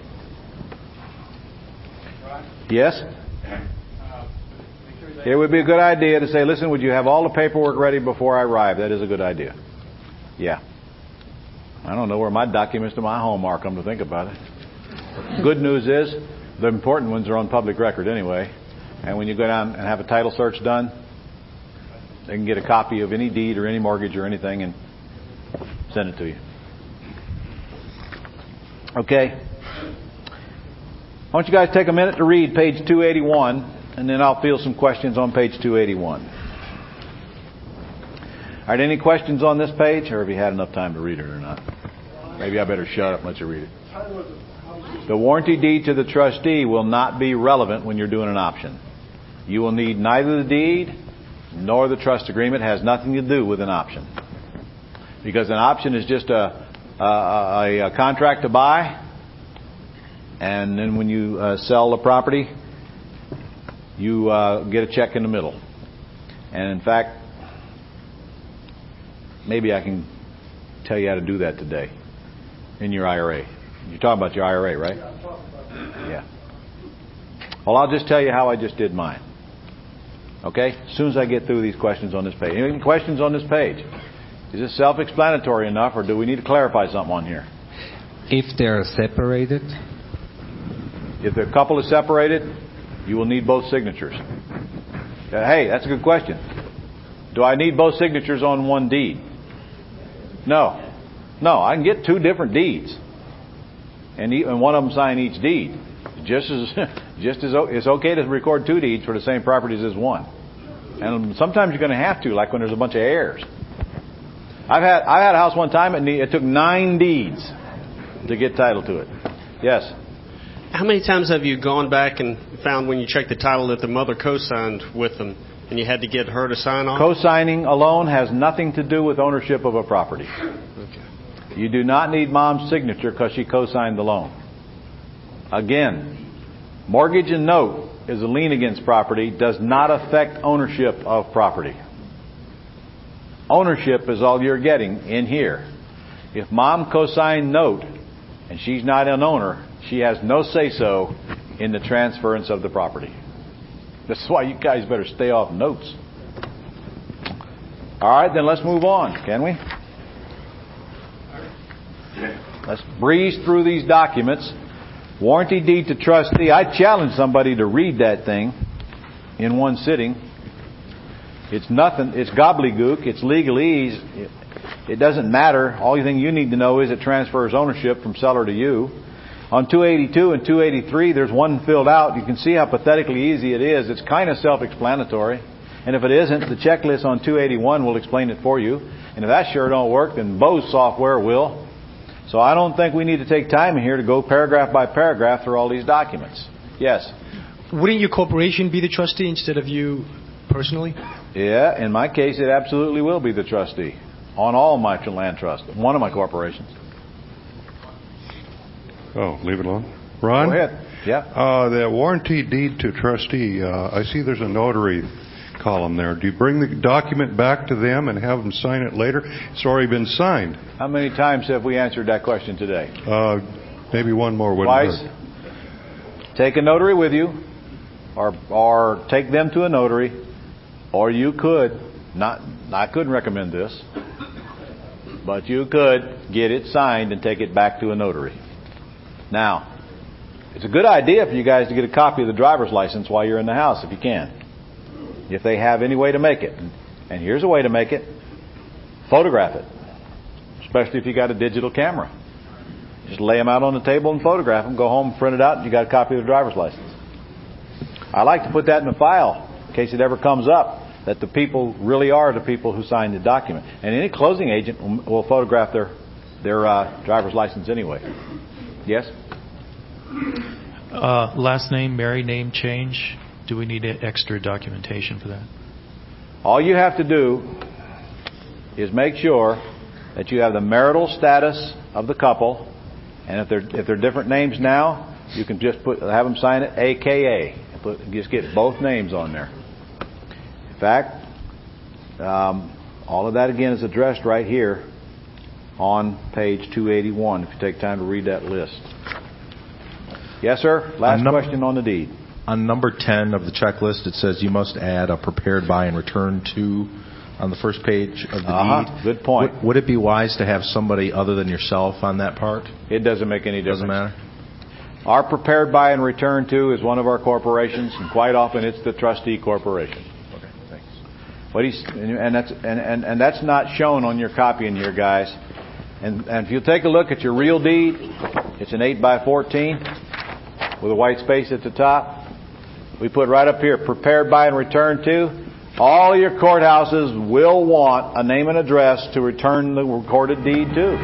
Speaker 1: Yes? It would be a good idea to say, listen, would you have all the paperwork ready before I arrive? That is a good idea. Yeah. I don't know where my documents to my home are, come to think about it. Good news is, the important ones are on public record anyway. And when you go down and have a title search done, they can get a copy of any deed or any mortgage or anything and send it to you. Okay. I want you guys to take a minute to read page 281, and then I'll field some questions on page 281. All right, any questions on this page, or have you had enough time to read it or not? Maybe I better shut up and let you read it. The warranty deed to the trustee will not be relevant when you're doing an option. You will need neither the deed nor the trust agreement. It has nothing to do with an option. Because an option is just a contract to buy, and then when you sell the property, you get a check in the middle. And in fact, maybe I can tell you how to do that today in your IRA. You're talking about your IRA, right? Yeah. Well, I'll just tell you how I just did mine. Okay? As soon as I get through these questions on this page. Any questions on this page? Is this self-explanatory enough, or do we need to clarify something on here?
Speaker 18: If they're separated?
Speaker 1: If the couple is separated, you will need both signatures. Hey, that's a good question. Do I need both signatures on one deed? No. No, I can get two different deeds. And one of them sign each deed. It's okay to record two deeds for the same properties as one. And sometimes you're going to have to, like when there's a bunch of heirs. I had a house one time, and it took 9 deeds to get title to it. Yes?
Speaker 19: How many times have you gone back and found when you checked the title that the mother co-signed with them, and you had to get her to sign off?
Speaker 1: Co-signing alone has nothing to do with ownership of a property.
Speaker 19: Okay.
Speaker 1: You do not need mom's signature because she co-signed the loan. Again, mortgage and note is a lien against property, does not affect ownership of property. Ownership is all you're getting in here. If mom co-signed note and she's not an owner, she has no say-so in the transference of the property. This is why you guys better stay off notes. All right, then let's move on, can we? Let's breeze through these documents. Warranty deed to trustee. I challenge somebody to read that thing in one sitting. It's nothing. It's gobbledygook. It's legalese. It doesn't matter. All thing you need to know is it transfers ownership from seller to you. On 282 and 283, there's one filled out. You can see how pathetically easy it is. It's kind of self-explanatory. And if it isn't, the checklist on 281 will explain it for you. And if that sure don't work, then Bose software will. So I don't think we need to take time in here to go paragraph by paragraph through all these documents. Yes?
Speaker 2: Wouldn't your corporation be the trustee instead of you personally?
Speaker 1: Yeah, in my case, it absolutely will be the trustee on all my land trusts, one of my corporations.
Speaker 20: Oh, leave it alone. Ron?
Speaker 1: Go ahead. Yeah.
Speaker 20: The warranty deed to trustee, I see there's a notary column there. Do you bring the document back to them and have them sign it later? It's already been signed.
Speaker 1: How many times have we answered that question today?
Speaker 20: Maybe one more.
Speaker 1: Twice. Take a notary with you, or take them to a notary, or you could, I couldn't recommend this, but you could get it signed and take it back to a notary. Now, it's a good idea for you guys to get a copy of the driver's license while you're in the house, if you can. If they have any way to make it. And here's a way to make it. Photograph it. Especially if you got a digital camera. Just lay them out on the table and photograph them. Go home, print it out, and you got a copy of the driver's license. I like to put that in a file in case it ever comes up that the people really are the people who signed the document. And any closing agent will photograph their driver's license anyway. Yes?
Speaker 21: Last name, married name change. Do we need extra documentation for that?
Speaker 1: All you have to do is make sure that you have the marital status of the couple, and if they're different names now, you can just have them sign it AKA. Just get both names on there. In fact, all of that again is addressed right here on page 281. If you take time to read that list. Yes, sir. Last question on the deed.
Speaker 4: On number 10 of the checklist, it says you must add a prepared by and return to on the first page of the deed.
Speaker 1: Good point.
Speaker 4: Would it be wise to have somebody other than yourself on that part?
Speaker 1: It doesn't make any difference.
Speaker 4: Doesn't matter?
Speaker 1: Our prepared by and return to is one of our corporations, and quite often it's the trustee corporation.
Speaker 4: Okay, thanks.
Speaker 1: And that's not shown on your copy in here, guys. And if you take a look at your real deed, it's an 8x14 with a white space at the top. We put right up here, prepared by and returned to. All your courthouses will want a name and address to return the recorded deed to.